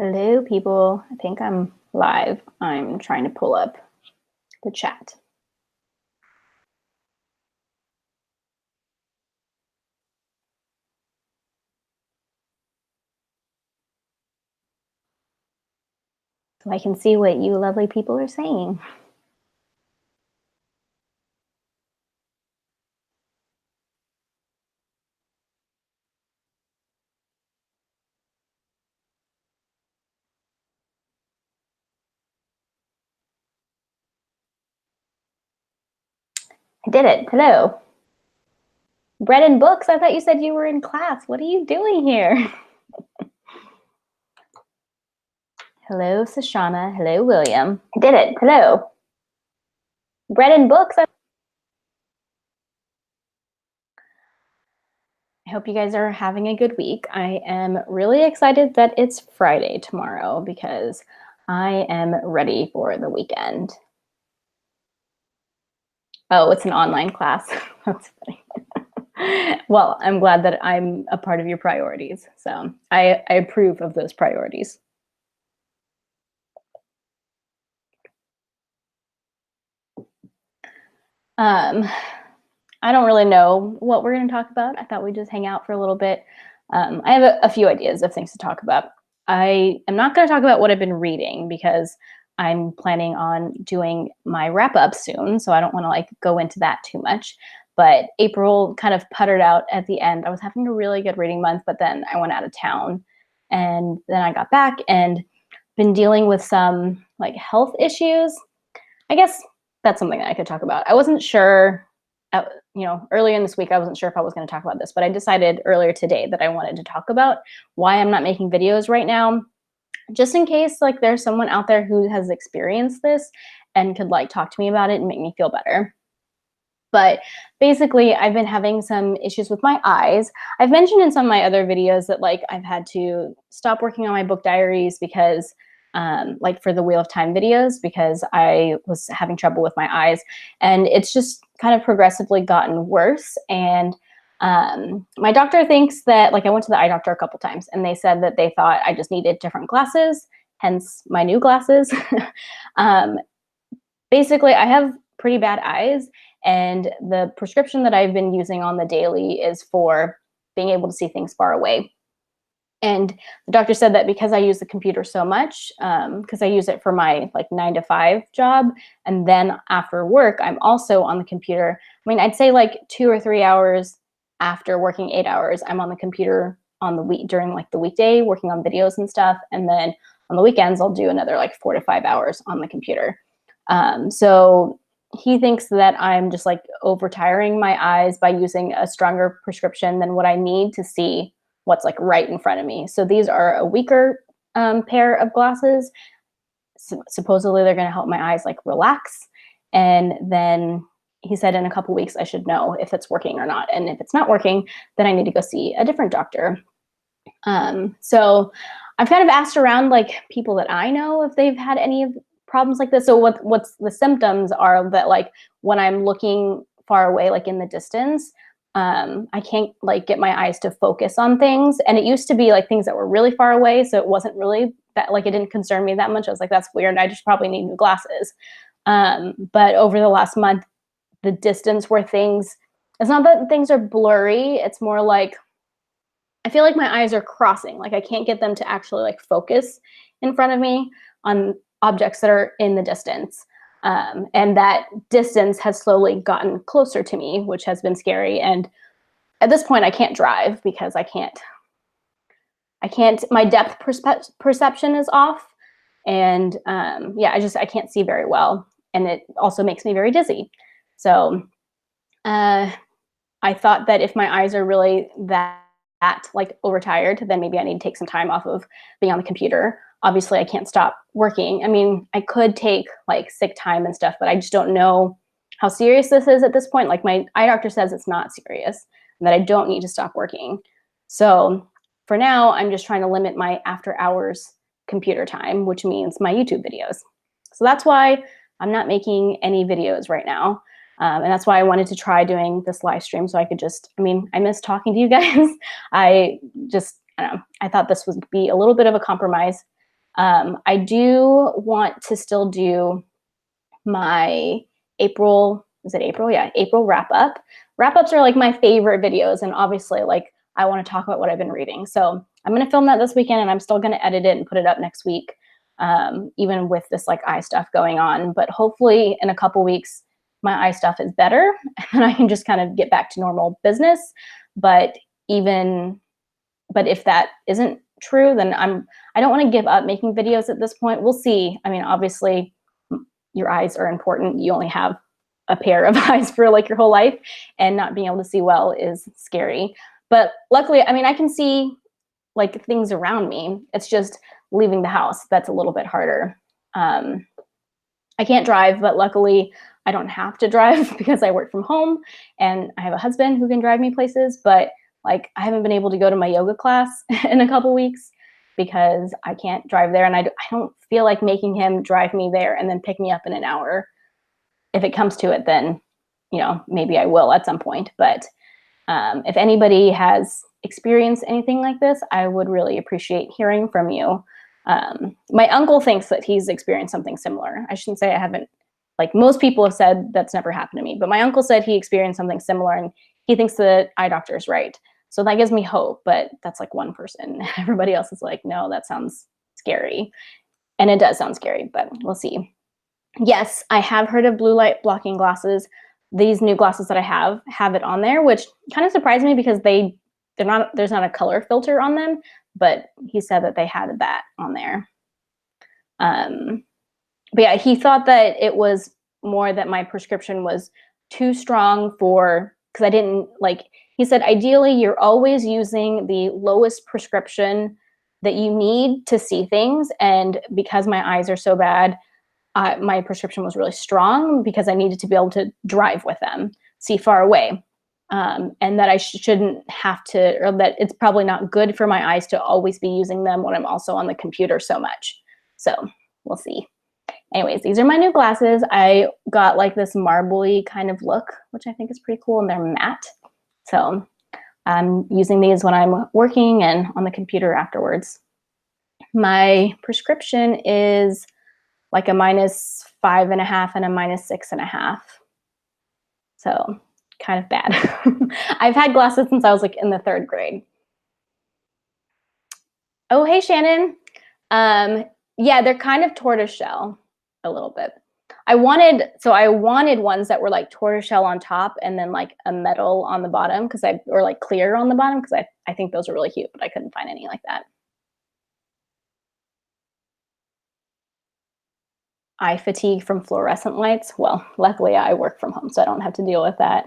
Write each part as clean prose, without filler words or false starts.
Hello, people. I think I'm live. I'm trying to pull up the chat. So I can see what you lovely people are saying. I did it. Hello. Bread and books. I thought you said you were in class. What are you doing here? Hello, Sashana. Hello, William. I did it. Hello. Bread and books. I hope you guys are having a good week. I am really excited that it's Friday tomorrow because I am ready for the weekend. Oh, it's an online class. That's funny. Well, I'm glad that I'm a part of your priorities. So I approve of those priorities. I don't really know what we're going to talk about. I thought we'd just hang out for a little bit. I have a few ideas of things to talk about. I am not going to talk about what I've been reading because I'm planning on doing my wrap up soon. So I don't want to go into that too much. But April kind of puttered out at the end. I was having a really good reading month, but then I went out of town and then I got back and been dealing with some health issues. I guess that's something that I could talk about. I wasn't sure, earlier in this week, I wasn't sure if I was going to talk about this, but I decided earlier today that I wanted to talk about why I'm not making videos right now, just in case there's someone out there who has experienced this and could talk to me about it and make me feel better. But basically, I've been having some issues with my eyes. I've mentioned in some of my other videos that I've had to stop working on my book diaries because for the Wheel of Time videos, because I was having trouble with my eyes, and it's just kind of progressively gotten worse. And my doctor thinks that I went to the eye doctor a couple times and they said that they thought I just needed different glasses, hence my new glasses. Basically, I have pretty bad eyes, and the prescription that I've been using on the daily is for being able to see things far away. And the doctor said that because I use the computer so much, because I use it for my 9 to 5 job, and then after work, I'm also on the computer. I mean, I'd say 2 or 3 hours after working 8 hours, I'm on the computer on the week during the weekday working on videos and stuff. And then on the weekends, I'll do another 4 to 5 hours on the computer. So he thinks that I'm just overtiring my eyes by using a stronger prescription than what I need to see what's right in front of me. So these are a weaker pair of glasses. Supposedly they're going to help my eyes relax. And then he said in a couple weeks I should know if it's working or not. And if it's not working, then I need to go see a different doctor. So I've kind of asked around people that I know if they've had any problems like this. So what's the symptoms are that when I'm looking far away, in the distance, I can't get my eyes to focus on things. And it used to be things that were really far away. So it wasn't really that, it didn't concern me that much. I was that's weird. I just probably need new glasses. But over the last month, the distance where things, it's not that things are blurry. It's more I feel my eyes are crossing. I can't get them to actually focus in front of me on objects that are in the distance. And that distance has slowly gotten closer to me, which has been scary. And at this point, I can't drive because I can't, my depth perception is off. And yeah, I can't see very well. And it also makes me very dizzy. So I thought that if my eyes are really that overtired, then maybe I need to take some time off of being on the computer. Obviously, I can't stop working. I mean, I could take sick time and stuff, but I just don't know how serious this is at this point. My eye doctor says it's not serious and that I don't need to stop working. So for now, I'm just trying to limit my after hours computer time, which means my YouTube videos. So that's why I'm not making any videos right now. And that's why I wanted to try doing this live stream so I could I miss talking to you guys. I don't know, I thought this would be a little bit of a compromise I do want to still do my April, is it April? Yeah, April wrap up. Wrap ups are like my favorite videos. And obviously, like, I want to talk about what I've been reading. So I'm going to film that this weekend, and I'm still going to edit it and put it up next week, even with this like eye stuff going on. But hopefully in a couple weeks, my eye stuff is better and I can just kind of get back to normal business. But if that isn't true, then I don't want to give up making videos at this point. We'll see. I mean, obviously your eyes are important. You only have a pair of eyes for like your whole life, and not being able to see well is scary. But luckily, I mean, I can see like things around me. It's just leaving the house that's a little bit harder. I can't drive, but luckily I don't have to drive because I work from home and I have a husband who can drive me places. But like, I haven't been able to go to my yoga class in a couple weeks because I can't drive there, and I don't feel like making him drive me there and then pick me up in an hour. If it comes to it, then, you know, maybe I will at some point. But if anybody has experienced anything like this, I would really appreciate hearing from you. My uncle thinks that he's experienced something similar. I shouldn't say I haven't. Like, most people have said that's never happened to me, but my uncle said he experienced something similar, and he thinks the eye doctor is right. So that gives me hope, but that's like one person. Everybody else is like, no, that sounds scary. And it does sound scary, but we'll see. Yes, I have heard of blue light blocking glasses. These new glasses that I have it on there, which kind of surprised me because there's not a color filter on them, but he said that they had that on there. But yeah, he thought that it was more that my prescription was too strong for, because I didn't like, he said, ideally, you're always using the lowest prescription that you need to see things. And because my eyes are so bad, my prescription was really strong because I needed to be able to drive with them, see far away. And that I shouldn't have to, or that it's probably not good for my eyes to always be using them when I'm also on the computer so much. So we'll see. Anyways, these are my new glasses. I got like this marbly kind of look, which I think is pretty cool, and they're matte. So I'm using these when I'm working and on the computer afterwards. My prescription is like a -5.5 and a -6.5. So kind of bad. I've had glasses since I was like in the 3rd grade. Oh, hey, Shannon. Yeah, they're kind of tortoiseshell a little bit. I wanted ones that were like tortoiseshell on top and then like a metal on the bottom, or like clear on the bottom, because I think those are really cute, but I couldn't find any like that. Eye fatigue from fluorescent lights. Well, luckily I work from home, so I don't have to deal with that.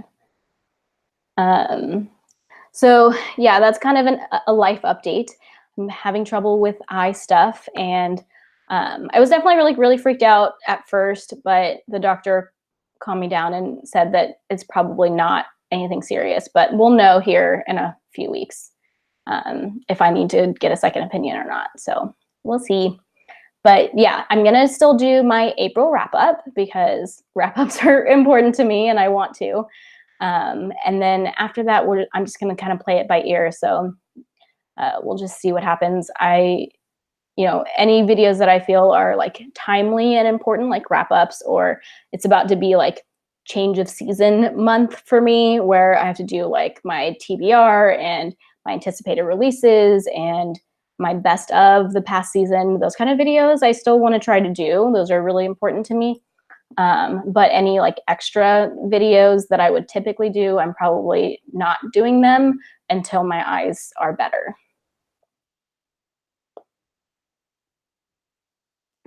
So yeah, that's kind of a life update. I'm having trouble with eye stuff, and I was definitely really freaked out at first, but the doctor calmed me down and said that it's probably not anything serious, but we'll know here in a few weeks if I need to get a second opinion or not. So we'll see. But yeah, I'm going to still do my April wrap up because wrap ups are important to me and I want to. And then after that, I'm just going to kind of play it by ear. So we'll just see what happens. Any videos that I feel are like timely and important, like wrap ups, or it's about to be like change of season month for me, where I have to do like my TBR and my anticipated releases and my best of the past season, those kind of videos I still want to try to do. Those are really important to me. But any like extra videos that I would typically do, I'm probably not doing them until my eyes are better.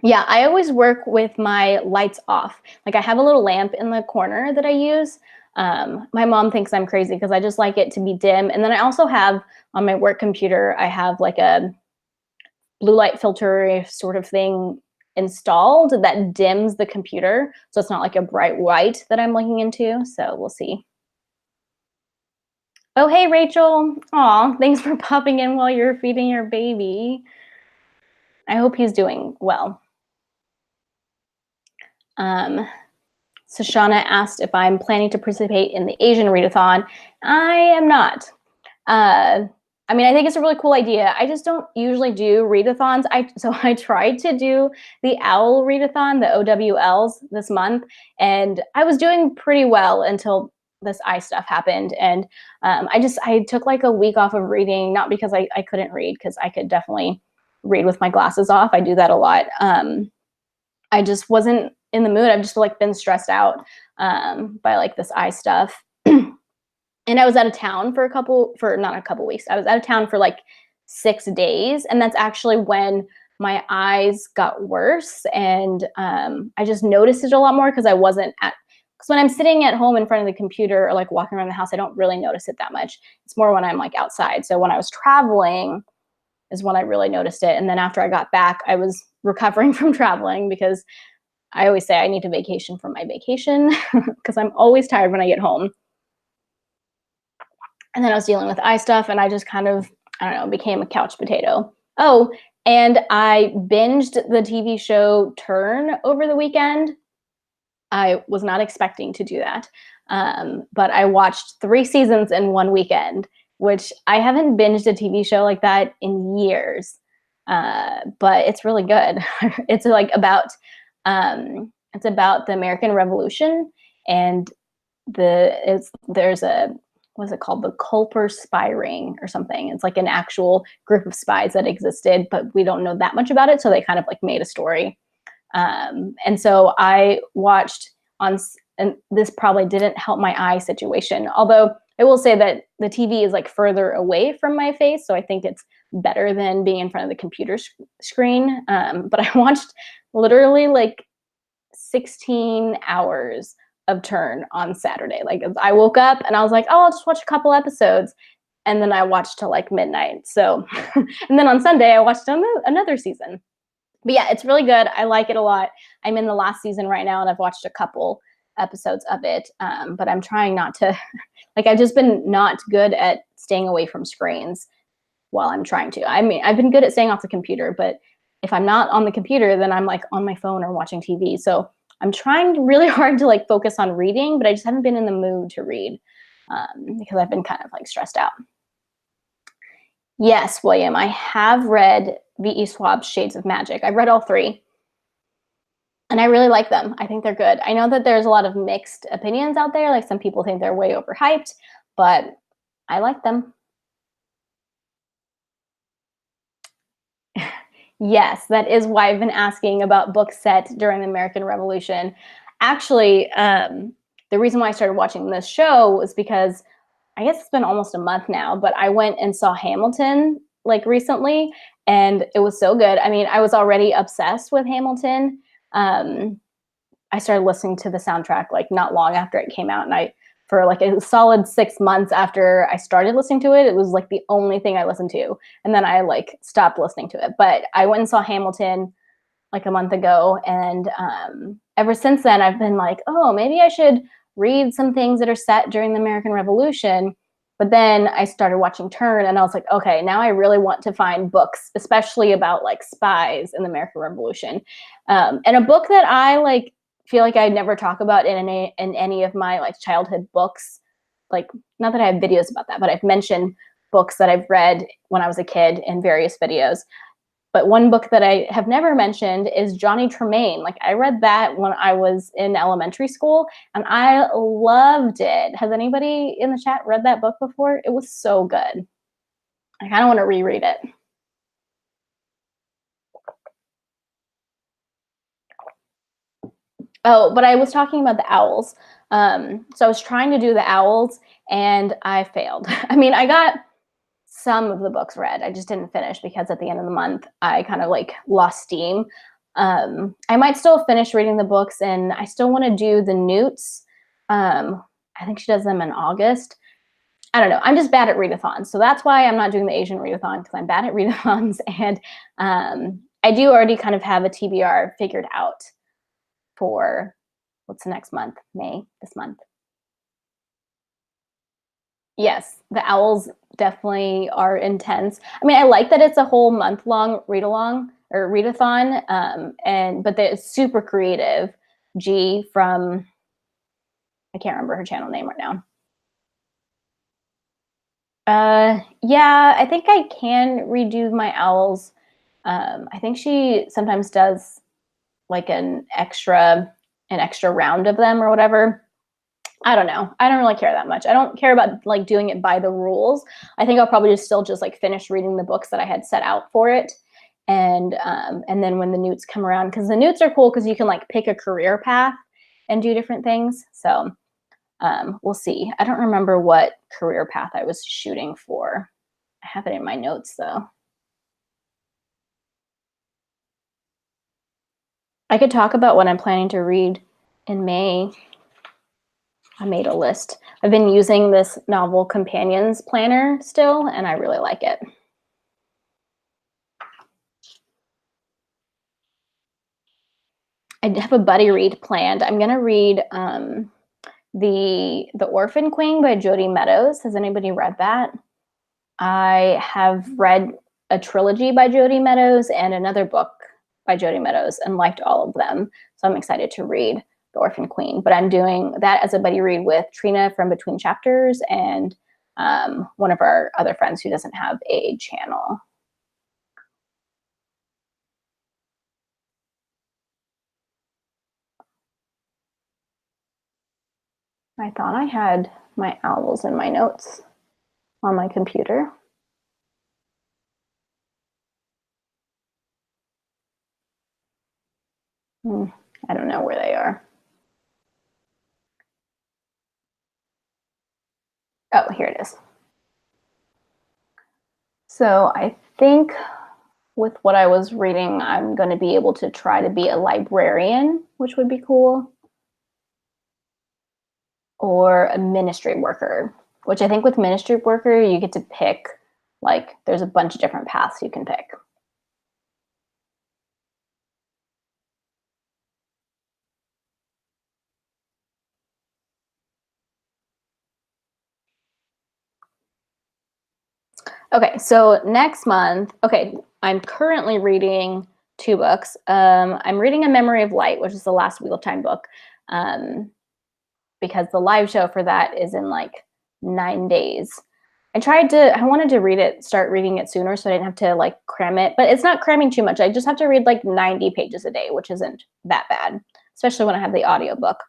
Yeah, I always work with my lights off. Like, I have a little lamp in the corner that I use. My mom thinks I'm crazy because I just like it to be dim. And then I also have on my work computer, I have like a blue light filter sort of thing installed that dims the computer. So it's not like a bright white that I'm looking into. So we'll see. Oh, hey, Rachel. Aw, thanks for popping in while you're feeding your baby. I hope he's doing well. So Shauna asked if I'm planning to participate in the Asian readathon. I am not. I mean, I think it's a really cool idea. I just don't usually do readathons. So I tried to do the OWL readathon, the OWLs this month, and I was doing pretty well until this eye stuff happened. And I took like a week off of reading, not because I couldn't read, because I could definitely read with my glasses off. I do that a lot. I just wasn't in the mood. I've just like been stressed out by like this eye stuff. And I was out of town not a couple weeks. I was out of town for like 6 days. And that's actually when my eyes got worse. And I just noticed it a lot more because because when I'm sitting at home in front of the computer or like walking around the house, I don't really notice it that much. It's more when I'm like outside. So when I was traveling is when I really noticed it. And then after I got back, I was recovering from traveling because I always say I need to vacation from my vacation because I'm always tired when I get home. And then I was dealing with eye stuff, and I just kind of, I don't know, became a couch potato. Oh, and I binged the TV show Turn over the weekend. I was not expecting to do that. But I watched 3 seasons in one weekend, which I haven't binged a TV show like that in years. But it's really good. It's like it's about the American Revolution, and there's a, what's it called? The Culper spy ring or something. It's like an actual group of spies that existed, but we don't know that much about it. So they kind of like made a story. And so I watched and this probably didn't help my eye situation. Although I will say that the TV is like further away from my face. So I think it's better than being in front of the computer screen. But I watched literally like 16 hours of Turn on Saturday. Like I woke up and I was like, oh, I'll just watch a couple episodes. And then I watched till like midnight. So, and then on Sunday, I watched another season. But yeah, it's really good. I like it a lot. I'm in the last season right now and I've watched a couple episodes of it. But I'm trying not to, like, I've just been not good at staying away from screens while I'm trying to. I mean, I've been good at staying off the computer, but if I'm not on the computer, then I'm like on my phone or watching TV. So I'm trying really hard to like focus on reading, but I just haven't been in the mood to read because I've been kind of like stressed out. Yes, William, I have read V.E. Schwab's Shades of Magic. I've read all 3. And I really like them. I think they're good. I know that there's a lot of mixed opinions out there. Like some people think they're way overhyped, but I like them. Yes, that is why I've been asking about books set during the American Revolution. Actually, the reason why I started watching this show was because I guess it's been almost a month now, but I went and saw Hamilton like recently, and it was so good. I mean, I was already obsessed with Hamilton. I started listening to the soundtrack like not long after it came out, and for like a solid 6 months after I started listening to it, it was like the only thing I listened to. And then I like stopped listening to it. But I went and saw Hamilton like a month ago. And ever since then, I've been like, oh, maybe I should read some things that are set during the American Revolution. But then I started watching Turn, and I was like, okay, now I really want to find books, especially about like spies in the American Revolution. And a book that I like feel like I never talk about in any of my like childhood books. Like, not that I have videos about that, but I've mentioned books that I've read when I was a kid in various videos. But one book that I have never mentioned is Johnny Tremain. Like I read that when I was in elementary school and I loved it. Has anybody in the chat read that book before? It was so good. I kind of want to reread it. Oh, but I was talking about the owls. So I was trying to do the owls and I failed. I mean, I got some of the books read. I just didn't finish because at the end of the month, I kind of like lost steam. I might still finish reading the books and I still want to do the Newts. I think she does them in August. I don't know. I'm just bad at readathons. So that's why I'm not doing the Asian readathon because I'm bad at readathons. And I do already kind of have a TBR figured out for what's the next month? May, this month. Yes, the owls definitely are intense. I mean, I like that it's a whole month-long read-along or readathon, but it's super creative. G from, I can't remember her channel name right now. Yeah, I think I can redo my owls. I think she sometimes does like an extra round of them or whatever. I don't know. I don't really care that much. I don't care about like doing it by the rules. I think I'll probably just still just like finish reading the books that I had set out for it. And then when the newts come around, because the newts are cool because you can like pick a career path and do different things. So we'll see. I don't remember what career path I was shooting for. I have it in my notes though. I could talk about what I'm planning to read in May. I made a list. I've been using this novel companions planner still, and I really like it. I have a buddy read planned. I'm gonna read the Orphan Queen by Jodi Meadows. Has anybody read that? I have read a trilogy by Jodi Meadows and another book by Jodi Meadows and liked all of them. So I'm excited to read The Orphan Queen. But I'm doing that as a buddy read with Trina from Between Chapters and one of our other friends who doesn't have a channel. I thought I had my owls in my notes on my computer. I don't know where they are. Oh, here it is. So I think with what I was reading, I'm going to be able to try to be a librarian, which would be cool, or a ministry worker, which I think with ministry worker, you get to pick, like, there's a bunch of different paths you can pick. Okay, so next month, okay, I'm currently reading two books. I'm reading A Memory of Light, which is the last Wheel of Time book, because the live show for that is in like 9 days. I wanted to start reading it sooner so I didn't have to like cram it, but it's not cramming too much. I just have to read like 90 pages a day, which isn't that bad, especially when I have the audiobook.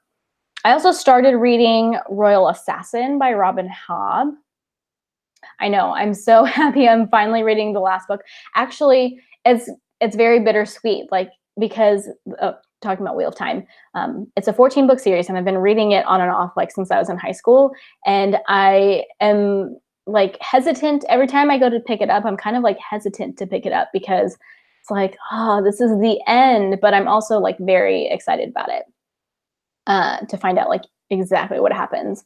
I also started reading Royal Assassin by Robin Hobb. I know. I'm so happy I'm finally reading the last book. Actually, it's very bittersweet, like because talking about Wheel of Time, it's a 14-book series, and I've been reading it on and off like since I was in high school, and I am like hesitant every time I go to pick it up. I'm kind of like hesitant to pick it up because it's like, oh, this is the end, but I'm also like very excited about it to find out like exactly what happens.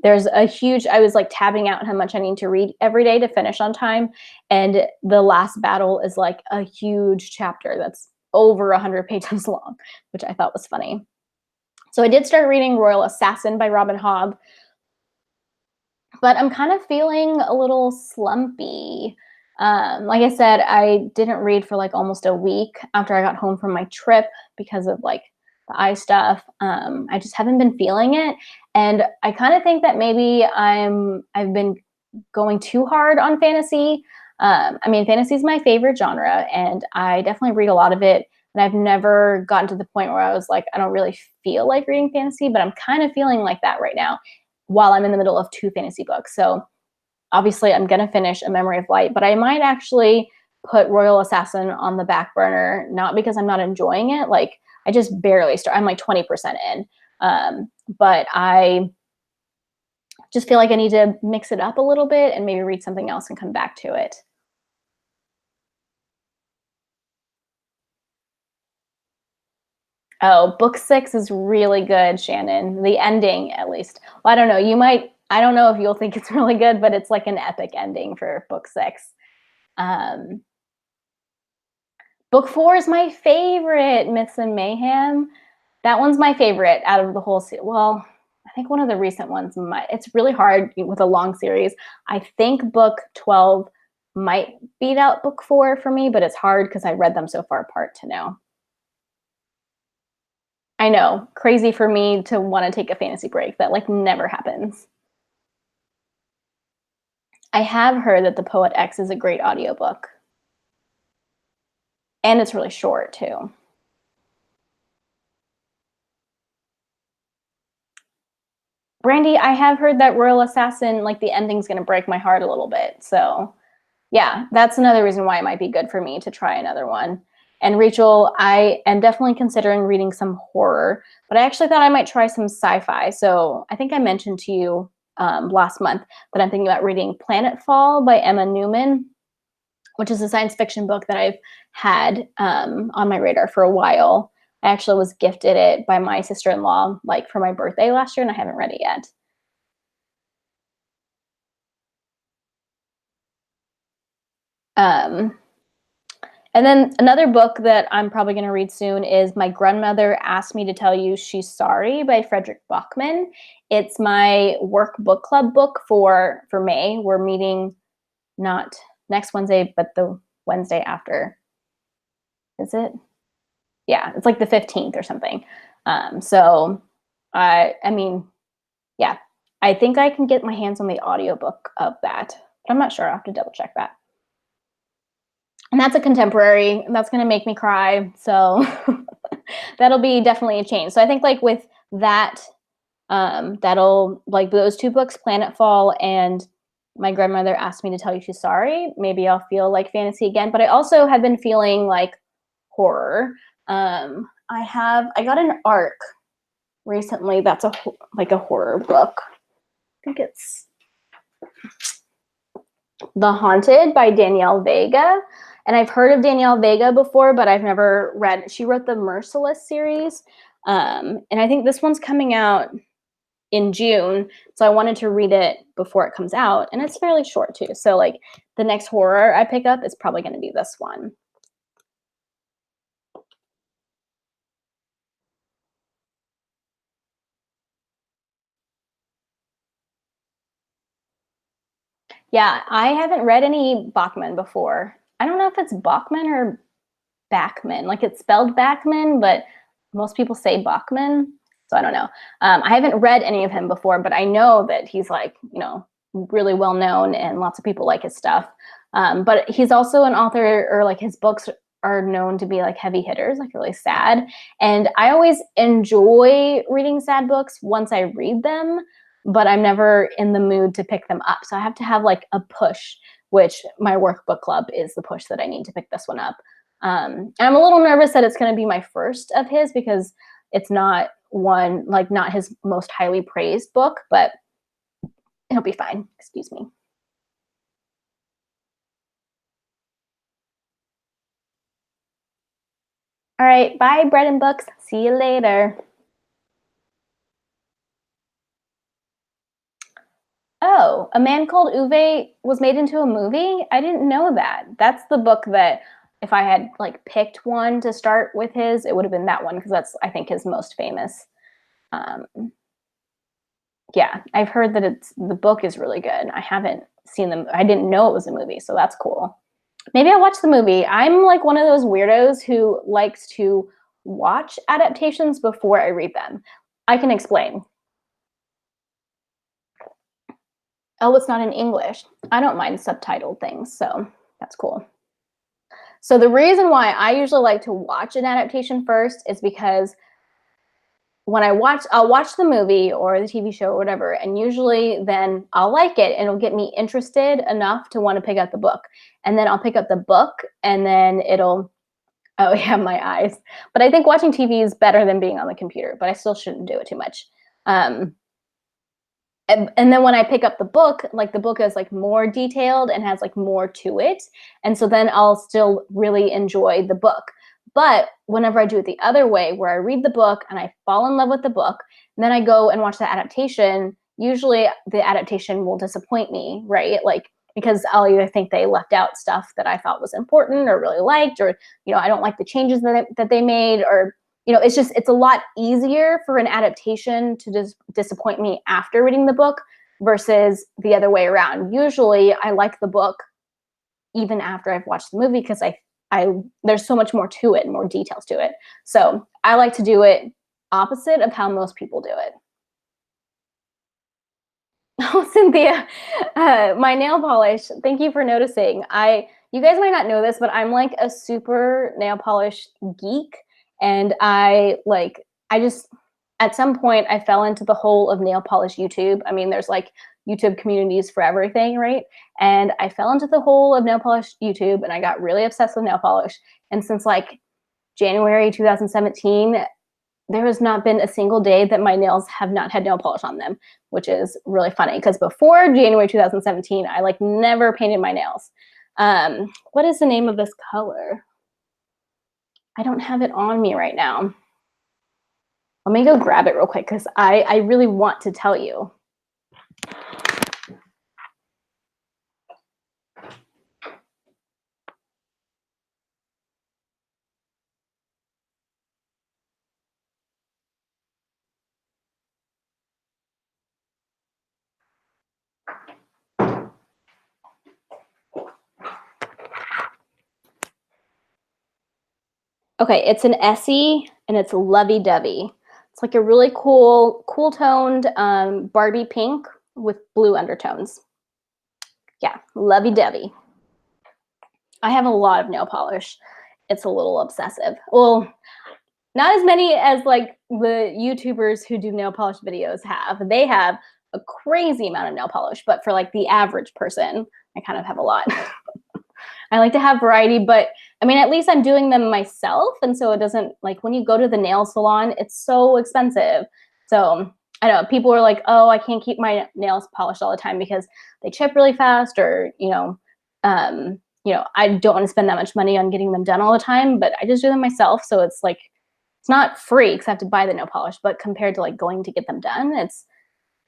There's a huge, I was like tabbing out how much I need to read every day to finish on time. And the last battle is like a huge chapter that's over 100 pages long, which I thought was funny. So I did start reading Royal Assassin by Robin Hobb, but I'm kind of feeling a little slumpy. Like I said, I didn't read for like almost a week after I got home from my trip because of like the eye stuff. I just haven't been feeling it, and I kind of think that maybe I've been going too hard on fantasy. I mean, fantasy is my favorite genre, and I definitely read a lot of it. And I've never gotten to the point where I was like, I don't really feel like reading fantasy, but I'm kind of feeling like that right now while I'm in the middle of two fantasy books. So obviously I'm going to finish A Memory of Light, but I might actually put Royal Assassin on the back burner, not because I'm not enjoying it. Like I just barely start. I'm like 20% in. But I just feel like I need to mix it up a little bit and maybe read something else and come back to it. Oh, book 6 is really good, Shannon. The ending, at least. Well, I don't know. I don't know if you'll think it's really good, but it's like an epic ending for book 6. Um, book 4 is my favorite, Myths and Mayhem. That one's my favorite out of the whole series. Well, I think one of the recent ones it's really hard with a long series. I think book 12 might beat out book 4 for me, but it's hard because I read them so far apart to know. I know, crazy for me to want to take a fantasy break. That like never happens. I have heard that The Poet X is a great audiobook. And it's really short too. Brandy, I have heard that Royal Assassin, like the ending's gonna break my heart a little bit. So yeah, that's another reason why it might be good for me to try another one. And Rachel, I am definitely considering reading some horror, but I actually thought I might try some sci-fi. So I think I mentioned to you last month that I'm thinking about reading Planetfall by Emma Newman, which is a science fiction book that I've had on my radar for a while. I actually was gifted it by my sister-in-law, like for my birthday last year, and I haven't read it yet. And then another book that I'm probably going to read soon is My Grandmother Asked Me to Tell You She's Sorry by Frederick Bachman. It's my work book club book for May. We're meeting not next Wednesday, but the Wednesday after. Is it? Yeah, it's like the 15th or something. So I mean, yeah, I think I can get my hands on the audiobook of that, but I'm not sure. I'll have to double check that. And that's a contemporary, and that's going to make me cry. So that'll be definitely a change. So I think like with that, that'll like those two books, Planetfall and My Grandmother Asked Me to Tell You She's Sorry, maybe I'll feel like fantasy again. But I also have been feeling like horror. I got an ARC recently that's like a horror book. I think it's The Haunted by Danielle Vega. And I've heard of Danielle Vega before, but I've never read. She wrote the Merciless series. And I think this one's coming out in June. So I wanted to read it before it comes out. And it's fairly short too. So like the next horror I pick up is probably going to be this one. Yeah, I haven't read any Bachman before. I don't know if it's Bachman or Bachman. Like it's spelled Bachman, but most people say Bachman. So I don't know. I haven't read any of him before, but I know that he's like, really well known and lots of people like his stuff. But he's also an author, or like his books are known to be like heavy hitters, like really sad. And I always enjoy reading sad books once I read them, but I'm never in the mood to pick them up. So I have to have like a push, which my work book club is the push that I need to pick this one up. And I'm a little nervous that it's going to be my first of his because it's not not his most highly praised book, but it'll be fine. Excuse me. All right. Bye, Bread and Books. See you later. Oh, A Man Called Uwe was made into a movie? I didn't know that. That's the book that if I had like picked one to start with his, it would have been that one because that's, I think, his most famous. Yeah, I've heard that the book is really good. I haven't seen them. I didn't know it was a movie, so that's cool. Maybe I'll watch the movie. I'm like one of those weirdos who likes to watch adaptations before I read them. I can explain. Oh, it's not in English. I don't mind subtitled things, so that's cool. So the reason why I usually like to watch an adaptation first is because when I'll watch the movie or the TV show or whatever, and usually then I'll like it and it'll get me interested enough to want to pick up the book. And then I'll pick up the book and then oh yeah, my eyes. But I think watching TV is better than being on the computer, but I still shouldn't do it too much. And then when I pick up the book, like the book is like more detailed and has like more to it. And so then I'll still really enjoy the book. But whenever I do it the other way, where I read the book and I fall in love with the book, and then I go and watch the adaptation, usually the adaptation will disappoint me, right? Like, because I'll either think they left out stuff that I thought was important or really liked, or, I don't like the changes that they made, or, it's a lot easier for an adaptation to just disappoint me after reading the book versus the other way around. Usually I like the book even after I've watched the movie because there's so much more to it and more details to it. So I like to do it opposite of how most people do it. Oh, Cynthia, my nail polish. Thank you for noticing. You guys might not know this, but I'm like a super nail polish geek, and I just, at some point, I fell into the hole of nail polish YouTube. I mean, there's like YouTube communities for everything, right? And I fell into the hole of nail polish YouTube, and I got really obsessed with nail polish. And since like January 2017, there has not been a single day that my nails have not had nail polish on them, which is really funny because before January 2017, I like never painted my nails. What is the name of this color? I don't have it on me right now. Let me go grab it real quick because I really want to tell you. Okay, it's an Essie and it's lovey-dovey. It's like a really cool toned Barbie pink with blue undertones. Yeah, lovey-dovey. I have a lot of nail polish. It's a little obsessive. Well, not as many as like the YouTubers who do nail polish videos have. They have a crazy amount of nail polish, but for like the average person, I kind of have a lot. I like to have variety, but I mean, at least I'm doing them myself. And so it doesn't, like when you go to the nail salon, it's so expensive. So I don't know, people are like, oh, I can't keep my nails polished all the time because they chip really fast, or, I don't want to spend that much money on getting them done all the time, but I just do them myself. So it's like, it's not free because I have to buy the nail polish, but compared to like going to get them done, it's,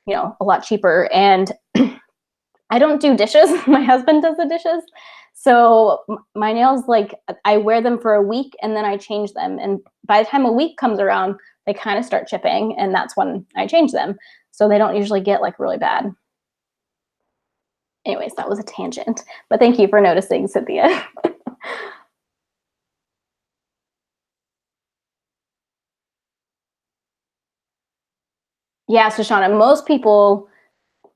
a lot cheaper. And I don't do dishes. My husband does the dishes. So my nails, like I wear them for a week and then I change them. And by the time a week comes around, they kind of start chipping, and that's when I change them. So they don't usually get like really bad. Anyways, that was a tangent, but thank you for noticing, Cynthia. Yeah, so Shauna, most people,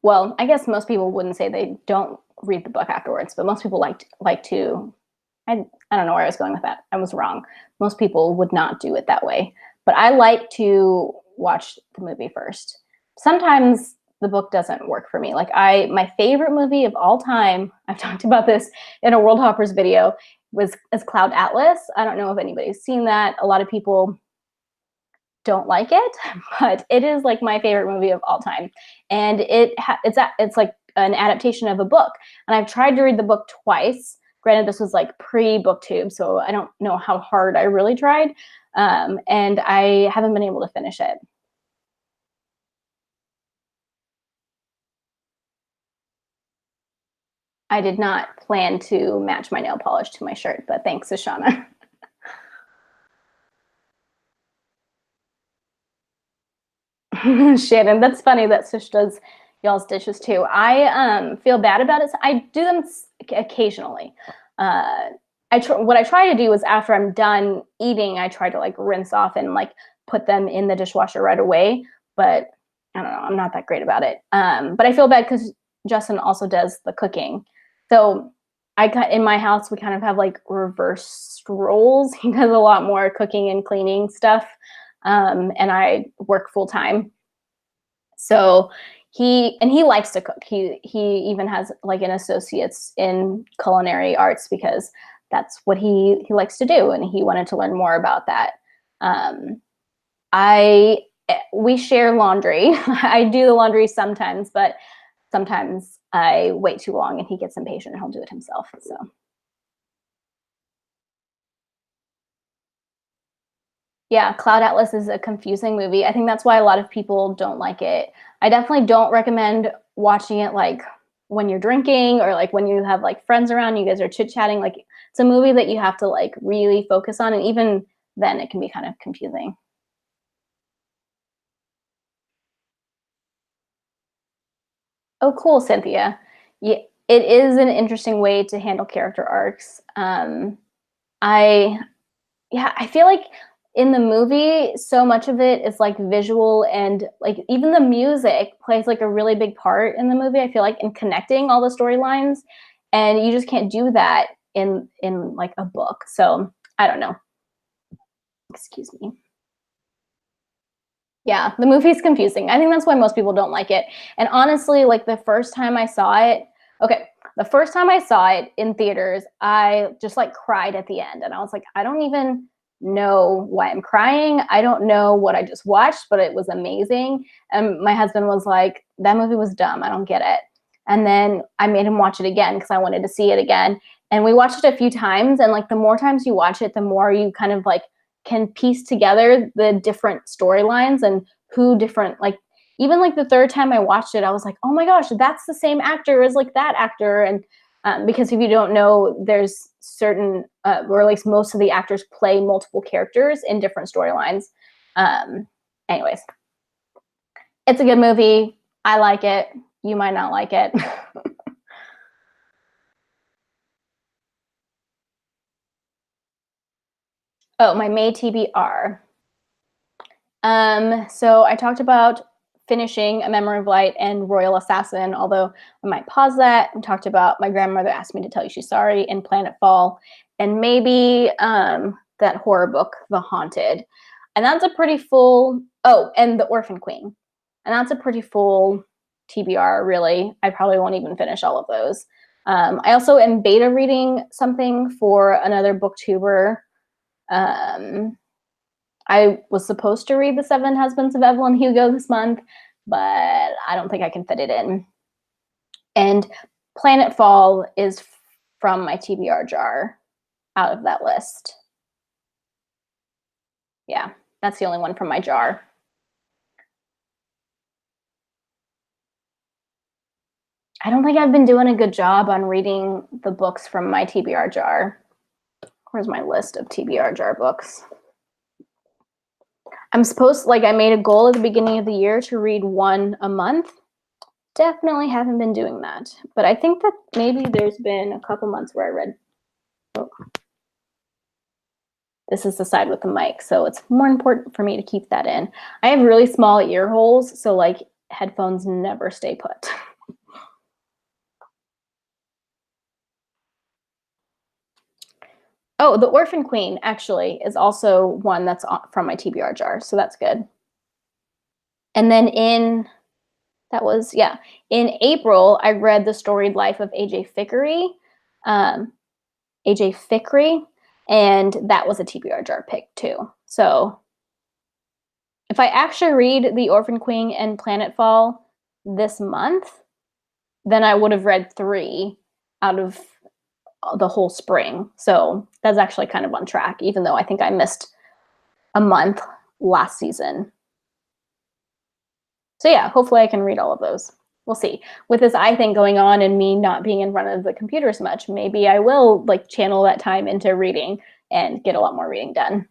well, I guess most people wouldn't say they don't read the book afterwards, but most people like to. I don't know where I was going with that. I was wrong. Most people would not do it that way, but I like to watch the movie first. Sometimes the book doesn't work for me. Like my favorite movie of all time, I've talked about this in a World Hoppers video, is Cloud Atlas. I don't know if anybody's seen that. A lot of people don't like it, but it is like my favorite movie of all time. And it's like an adaptation of a book. And I've tried to read the book twice. Granted, this was like pre-booktube, so I don't know how hard I really tried. And I haven't been able to finish it. I did not plan to match my nail polish to my shirt, but thanks, Ashana. Shannon, that's funny that Sish does y'all's dishes too. I feel bad about it. I do them occasionally. What I try to do is after I'm done eating, I try to like rinse off and like put them in the dishwasher right away. But I don't know, I'm not that great about it. But I feel bad because Justin also does the cooking. So I got in my house, we kind of have like reverse roles. He does a lot more cooking and cleaning stuff. And I work full time. So he likes to cook. He even has like an associate's in culinary arts because that's what he likes to do, and he wanted to learn more about that. I we share laundry. I do the laundry sometimes, but sometimes I wait too long and he gets impatient and he'll do it himself. So yeah, Cloud Atlas is a confusing movie. I think that's why a lot of people don't like it. I definitely don't recommend watching it like when you're drinking or like when you have like friends around, you guys are chit-chatting. Like it's a movie that you have to like really focus on, and even then it can be kind of confusing. Oh, cool, Cynthia. Yeah, it is an interesting way to handle character arcs. I Yeah, I feel like in the movie, so much of it is like visual, and like even the music plays like a really big part in the movie, I feel like, in connecting all the storylines. And you just can't do that in like a book. So I don't know. Excuse me. Yeah, the movie's confusing. I think that's why most people don't like it. And honestly, like the first time I saw it, okay, the first time I saw it in theaters, I just like cried at the end. And I was like, I don't even know why I'm crying. I don't know what I just watched, but it was amazing. And my husband was like, that movie was dumb. I don't get it. And then I made him watch it again because I wanted to see it again. And we watched it a few times. And like the more times you watch it, the more you kind of like can piece together the different storylines and who different, like even like the third time I watched it, I was like, oh my gosh, that's the same actor as like that actor. And because if you don't know, there's certain, or at least most of the actors play multiple characters in different storylines. Anyways, it's a good movie. I like it. You might not like it. Oh, my May TBR. So I talked about finishing A Memory of Light and Royal Assassin, although I might pause that, and talked about My Grandmother Asked Me to Tell You She's Sorry and Planetfall, and maybe that horror book, The Haunted. And that's a pretty full, oh, and The Orphan Queen. And that's a pretty full TBR, really. I probably won't even finish all of those. I also am beta reading something for another booktuber. I was supposed to read The Seven Husbands of Evelyn Hugo this month, but I don't think I can fit it in. And Planetfall is from my TBR jar out of that list. Yeah, that's the only one from my jar. I don't think I've been doing a good job on reading the books from my TBR jar. Where's my list of TBR jar books? I'm supposed, like I made a goal at the beginning of the year to read one a month. Definitely haven't been doing that. But I think that maybe there's been a couple months where I read, oh, this is the side with the mic, so it's more important for me to keep that in. I have really small ear holes, so like headphones never stay put. Oh, The Orphan Queen actually is also one that's from my TBR jar, so that's good. And then in April, I read The Storied Life of AJ Fickery, AJ Fickery, and that was a TBR jar pick too. So if I actually read The Orphan Queen and Planetfall this month, then I would have read 3 out of the whole spring. So that's actually kind of on track, even though I think I missed a month last season. So yeah, hopefully I can read all of those. We'll see. With this eye thing going on and me not being in front of the computer as much, maybe I will like channel that time into reading and get a lot more reading done.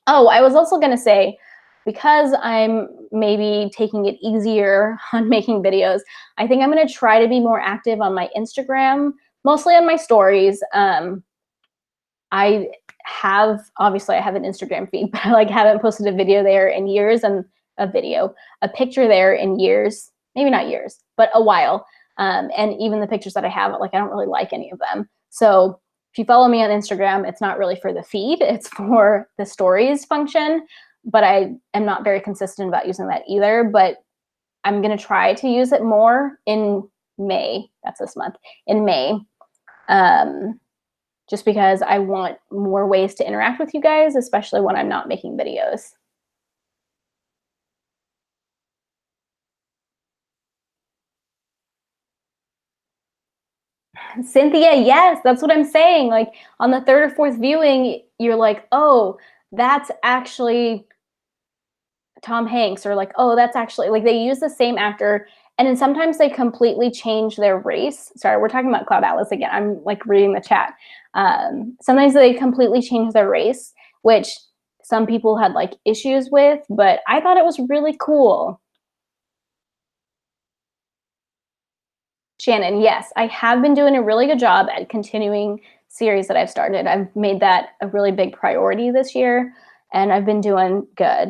Oh, I was also going to say, because I'm maybe taking it easier on making videos, I think I'm going to try to be more active on my Instagram, mostly on my stories. I obviously I have an Instagram feed, but I like haven't posted a video there in years, and a picture there in years, maybe not years, but a while. And even the pictures that I have, like I don't really like any of them. So if you follow me on Instagram, it's not really for the feed, it's for the stories function. But I am not very consistent about using that either. But I'm gonna try to use it more in May. That's this month, in May. Just because I want more ways to interact with you guys, especially when I'm not making videos. Cynthia, yes, that's what I'm saying. Like on the third or fourth viewing, you're like, oh, that's actually Tom Hanks, or like, oh, that's actually, like they use the same actor. And then sometimes they completely change their race. Sorry, we're talking about Cloud Atlas again. I'm like reading the chat. Sometimes they completely change their race, which some people had like issues with, but I thought it was really cool. Shannon, yes, I have been doing a really good job at continuing series that I've started. I've made that a really big priority this year. and I've been doing good.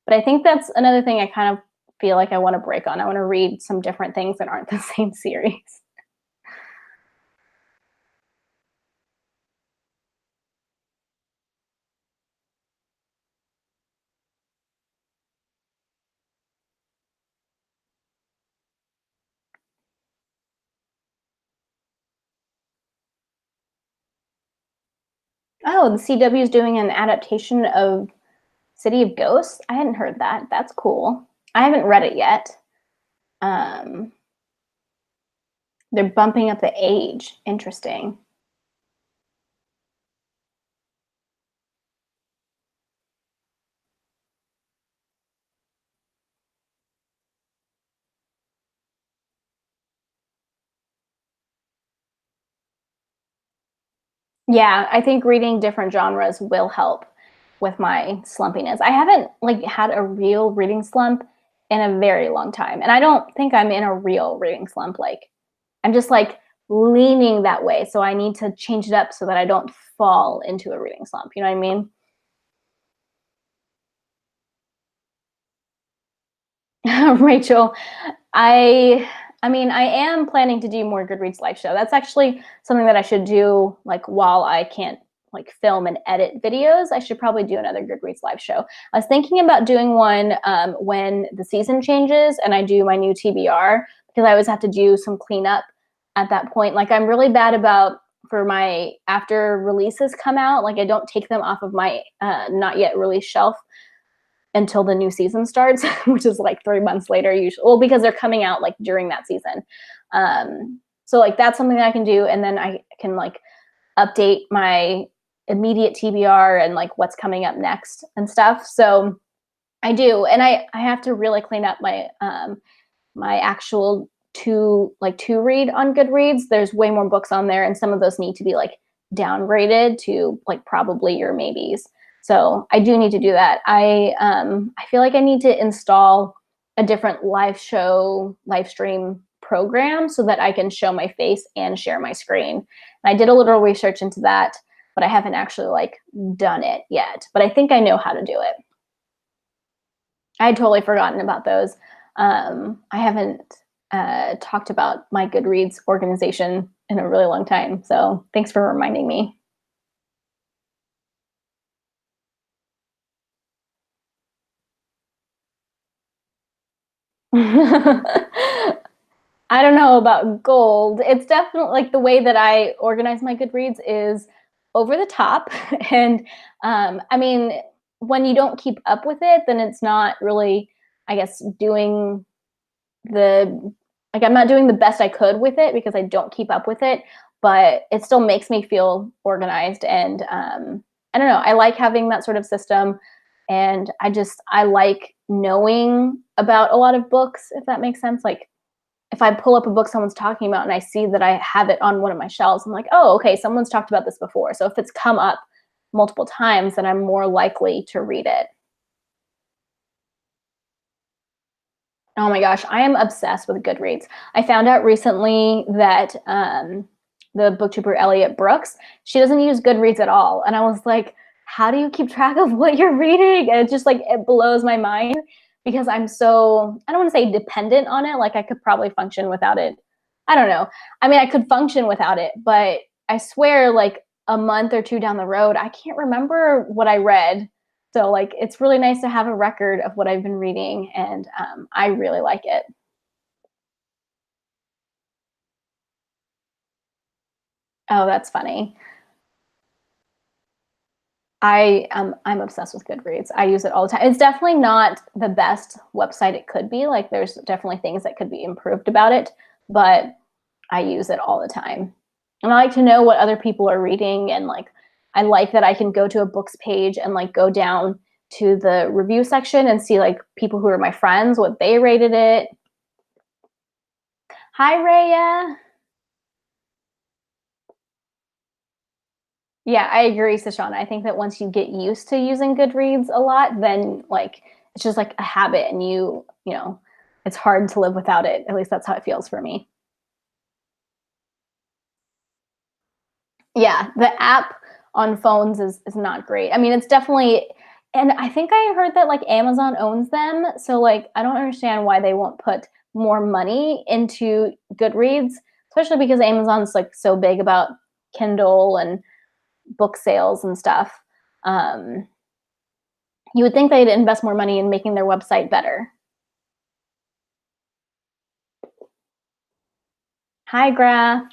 But I think that's another thing I kind of feel like I want to break on. I want to read some different things that aren't the same series. Oh, the CW is doing an adaptation of City of Ghosts. I hadn't heard that. That's cool. I haven't read it yet. Um, they're bumping up the age. Interesting. Yeah, I think reading different genres will help with my slumpiness. I haven't like had a real reading slump in a very long time. And I don't think I'm in a real reading slump. Like I'm just like leaning that way. So I need to change it up so that I don't fall into a reading slump. You know what I mean? Rachel, I I mean, I am planning to do more Goodreads live show. That's actually something that I should do like while I can't like film and edit videos. I should probably do another Goodreads live show. I was thinking about doing one when the season changes and I do my new TBR because I always have to do some cleanup at that point. Like I'm really bad about for my after releases come out, like I don't take them off of my not yet released shelf until the new season starts, which is like 3 months later usually. Well, because they're coming out like during that season. So like that's something that I can do, and then I can like update my immediate TBR and like what's coming up next and stuff. So I do, and I have to really clean up my my actual to read on Goodreads. There's way more books on there, and some of those need to be like downgraded to like probably your maybes. So I do need to do that. I feel like I need to install a different live stream program so that I can show my face and share my screen. And I did a little research into that, but I haven't actually like done it yet. But I think I know how to do it. I had totally forgotten about those. I haven't talked about my Goodreads organization in a really long time. So thanks for reminding me. I don't know about gold. It's definitely like the way that I organize my Goodreads is over the top. And I mean, when you don't keep up with it, then it's not really, I guess, doing the like I'm not doing the best I could with it because I don't keep up with it, but it still makes me feel organized. And I don't know, I like having that sort of system, and I like knowing about a lot of books, if that makes sense. Like if I pull up a book someone's talking about and I see that I have it on one of my shelves, I'm like, oh, okay, someone's talked about this before. So if it's come up multiple times, then I'm more likely to read it. Oh my gosh, I am obsessed with Goodreads. I found out recently that the booktuber Elliot Brooks, she doesn't use Goodreads at all. And I was like, how do you keep track of what you're reading? And it's just like, it blows my mind because I'm so, I don't want to say dependent on it. Like I could probably function without it. I don't know. I mean, I could function without it, but I swear like a month or two down the road, I can't remember what I read. So like it's really nice to have a record of what I've been reading, and I really like it. Oh, that's funny. I'm obsessed with Goodreads. I use it all the time. It's definitely not the best website it could be. Like there's definitely things that could be improved about it, but I use it all the time. And I like to know what other people are reading, and like I like that I can go to a books page and like go down to the review section and see like people who are my friends, what they rated it. Hi Raya. Yeah, I agree, Sashana. I think that once you get used to using Goodreads a lot, then like it's just like a habit, and you know, it's hard to live without it. At least that's how it feels for me. Yeah, the app on phones is not great. I mean, it's definitely And I think I heard that like Amazon owns them. So like I don't understand why they won't put more money into Goodreads, especially because Amazon's like so big about Kindle and book sales and stuff. Um, you would think they'd invest more money in making their website better. Hi, Graph.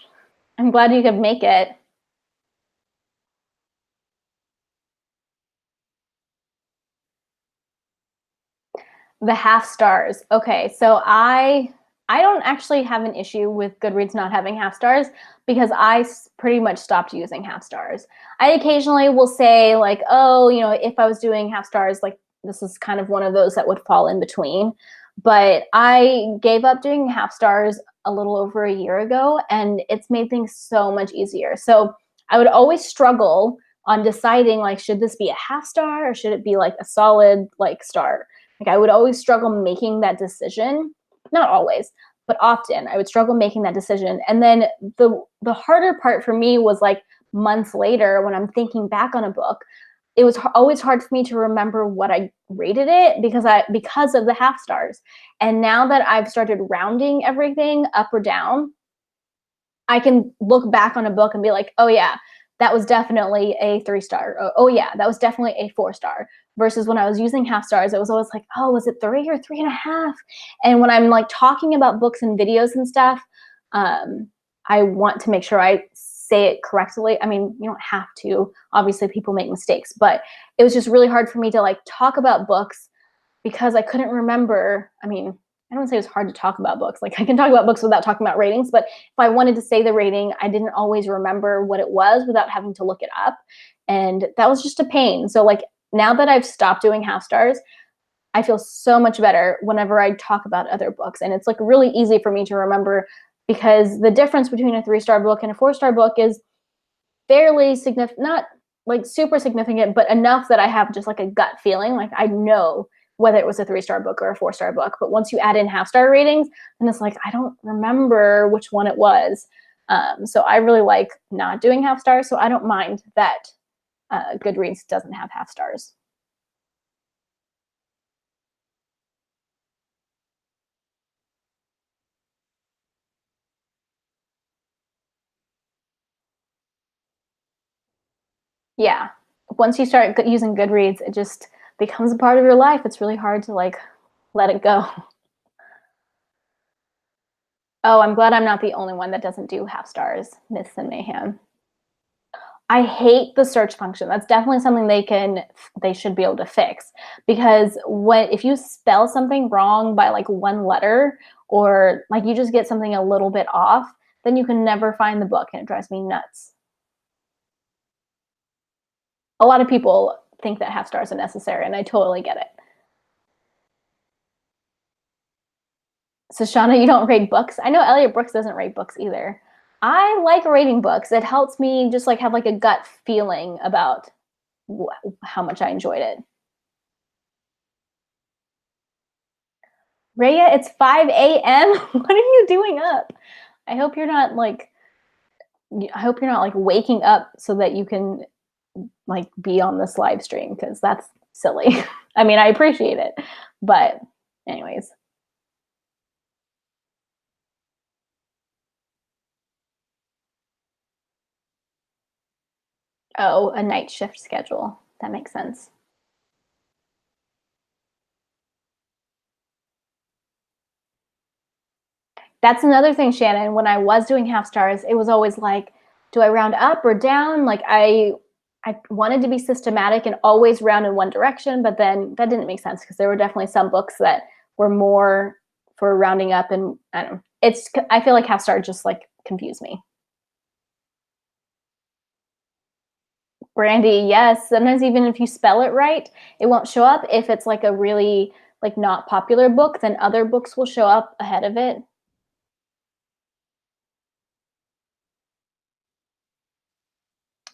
I'm glad you could make it. The half stars. Okay, so I don't actually have an issue with Goodreads not having half stars because pretty much stopped using half stars. I occasionally will say like, oh, you know, if I was doing half stars, like this is kind of one of those that would fall in between. But I gave up doing half stars a little over a year ago, and it's made things so much easier. So I would always struggle on deciding like, should this be a half star or should it be like a solid like star? Like I would always struggle making that decision. Not always, but often I would struggle making that decision. And then the harder part for me was like months later when I'm thinking back on a book, it was always hard for me to remember what I rated it because of the half stars. And now that I've started rounding everything up or down, I can look back on a book and be like, oh yeah, that was definitely a 3-star. Oh yeah, that was definitely a 4-star. Versus when I was using half stars, it was always like, oh, was it 3 or 3.5? And when I'm like talking about books and videos and stuff, I want to make sure I say it correctly. I mean, you don't have to. Obviously, people make mistakes, but it was just really hard for me to like talk about books because I couldn't remember. I mean, I don't say it was hard to talk about books. Like I can talk about books without talking about ratings, but if I wanted to say the rating, I didn't always remember what it was without having to look it up. And that was just a pain. So like now that I've stopped doing half stars, I feel so much better whenever I talk about other books. And it's like really easy for me to remember because the difference between a 3-star book and a 4-star book is fairly significant, not like super significant, but enough that I have just like a gut feeling. Like I know whether it was a 3-star book or a 4-star book. But once you add in half star ratings, then it's like, I don't remember which one it was. So I really like not doing half stars. So I don't mind that Goodreads doesn't have half stars. Yeah. Once you start using Goodreads, it just becomes a part of your life. It's really hard to like let it go. Oh, I'm glad I'm not the only one that doesn't do half stars. Myths and mayhem. I hate the search function. That's definitely something they should be able to fix because if you spell something wrong by like one letter or like you just get something a little bit off, then you can never find the book and it drives me nuts. A lot of people think that half stars are necessary and I totally get it. So Shauna, you don't rate books? I know Elliot Brooks doesn't rate books either. I like rating books. It helps me just like have like a gut feeling about how much I enjoyed it. Rhea, it's 5 a.m. What are you doing up? I hope you're not like I hope you're not like waking up so that you can like be on this live stream because that's silly. I mean, I appreciate it, but anyways. Oh, a night shift schedule. That makes sense. That's another thing, Shannon. When I was doing half stars, it was always like, do I round up or down? Like I wanted to be systematic and always round in one direction, but then that didn't make sense because there were definitely some books that were more for rounding up, and I don't know. I feel like half star just like confused me. Brandy, yes. Sometimes even if you spell it right, it won't show up. If it's like a really like not popular book, then other books will show up ahead of it.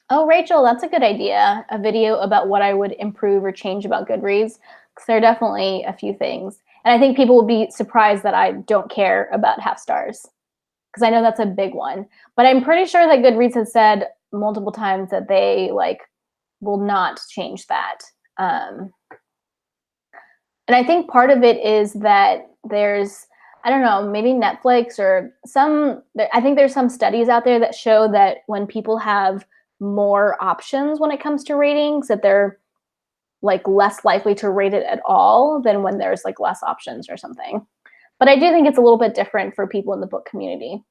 Oh, Rachel, that's a good idea. A video about what I would improve or change about Goodreads, because there are definitely a few things. And I think people will be surprised that I don't care about half stars, because I know that's a big one. But I'm pretty sure that Goodreads has said multiple times that they like will not change that. And I think part of it is that there's, I don't know, maybe Netflix or I think there's some studies out there that show that when people have more options when it comes to ratings, that they're like less likely to rate it at all than when there's like less options or something. But I do think it's a little bit different for people in the book community.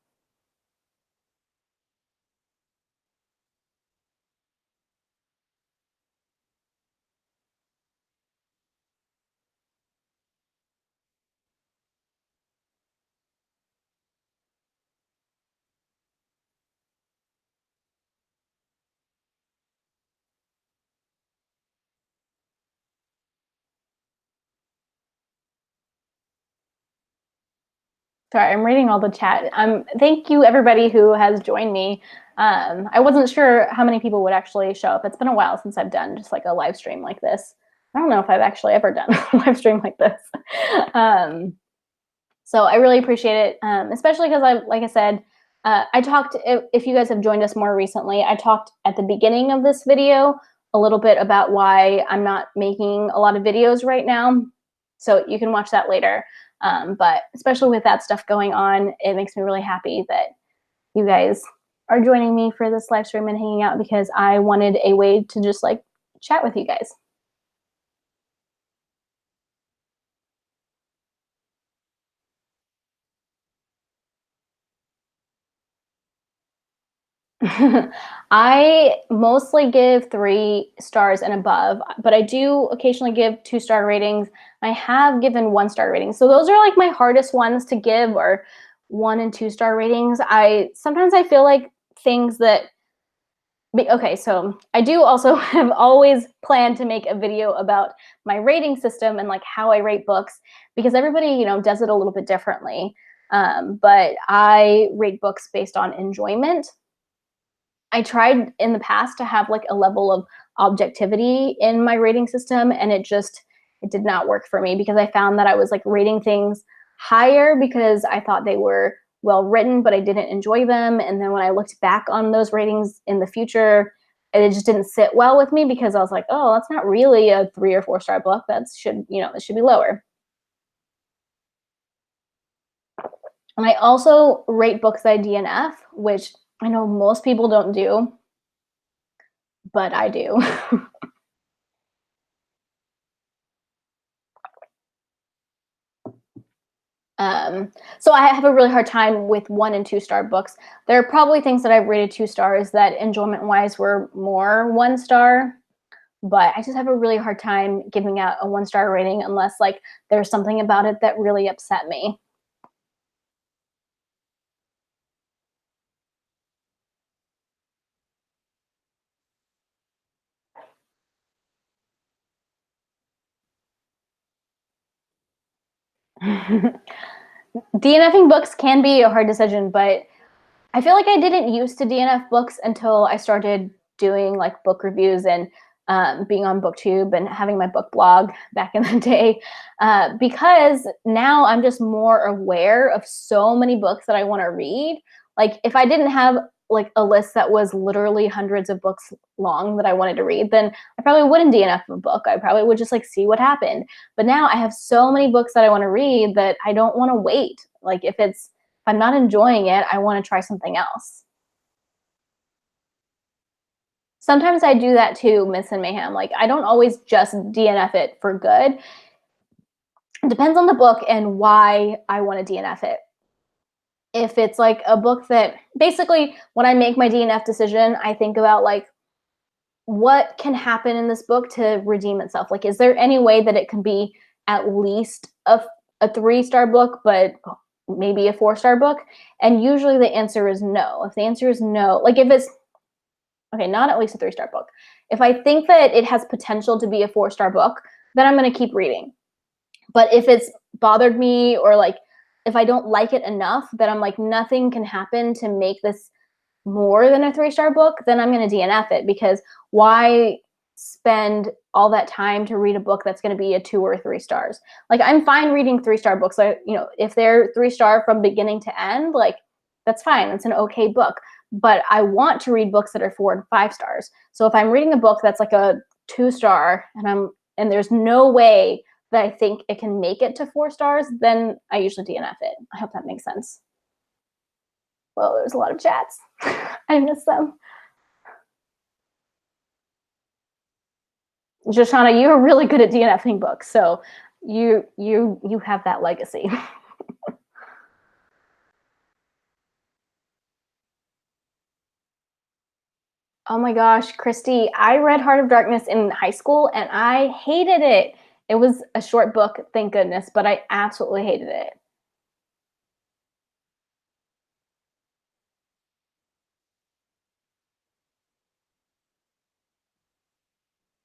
Sorry, I'm reading all the chat. Thank you everybody who has joined me. I wasn't sure how many people would actually show up. It's been a while since I've done just like a live stream like this. I don't know if I've actually ever done a live stream like this. So I really appreciate it, especially because like I said, I talked, if you guys have joined us more recently, I talked at the beginning of this video a little bit about why I'm not making a lot of videos right now. So you can watch that later. But especially with that stuff going on, it makes me really happy that you guys are joining me for this live stream and hanging out, because I wanted a way to just like chat with you guys. I mostly give 3 stars and above, but I do occasionally give 2-star ratings. I have given 1-star ratings. So those are like my hardest ones to give, or 1 and 2-star ratings. Sometimes I feel like things that, okay, so I do also have always planned to make a video about my rating system and like how I rate books, because everybody, you know, does it a little bit differently. But I rate books based on enjoyment. I tried in the past to have like a level of objectivity in my rating system, and it did not work for me, because I found that I was like rating things higher because I thought they were well written, but I didn't enjoy them. And then when I looked back on those ratings in the future, it just didn't sit well with me, because I was like, oh, that's not really a 3 or 4-star book. It should be lower. And I also rate books by DNF, which I know most people don't do, but I do. So I have a really hard time with 1 and 2-star books. There are probably things that I've rated 2 stars that enjoyment-wise were more 1 star, but I just have a really hard time giving out a 1-star rating unless like there's something about it that really upset me. DNFing books can be a hard decision, but I feel like I didn't used to DNF books until I started doing like book reviews and being on BookTube and having my book blog back in the day, because now I'm just more aware of so many books that I want to read. Like if I didn't have like a list that was literally hundreds of books long that I wanted to read, then I probably wouldn't DNF a book. I probably would just like see what happened. But now I have so many books that I want to read that I don't want to wait. Like if I'm not enjoying it, I want to try something else. Sometimes I do that too, Miss and Mayhem. Like I don't always just DNF it for good. It depends on the book and why I want to DNF it. If it's like a book that basically when I make my DNF decision, I think about like what can happen in this book to redeem itself. Like, is there any way that it can be at least a 3-star book, but maybe a 4-star book? And usually the answer is no. If the answer is no, like if it's, okay, not at least a 3-star book. If I think that it has potential to be a 4-star book, then I'm going to keep reading. But if it's bothered me, or like if I don't like it enough that I'm like, nothing can happen to make this more than a 3-star book, then I'm going to DNF it, because why spend all that time to read a book that's going to be a 2 or 3 stars? Like I'm fine reading 3-star books. If they're 3-star from beginning to end, like that's fine. It's an okay book. But I want to read books that are 4 and 5 stars. So if I'm reading a book that's like a 2-star and there's no way that I think it can make it to 4 stars, then I usually DNF it. I hope that makes sense. Well, there's a lot of chats. I miss them. Joshana, you're really good at DNFing books, so you have that legacy. Oh my gosh, Christy, I read Heart of Darkness in high school and I hated it. It was a short book, thank goodness, but I absolutely hated it.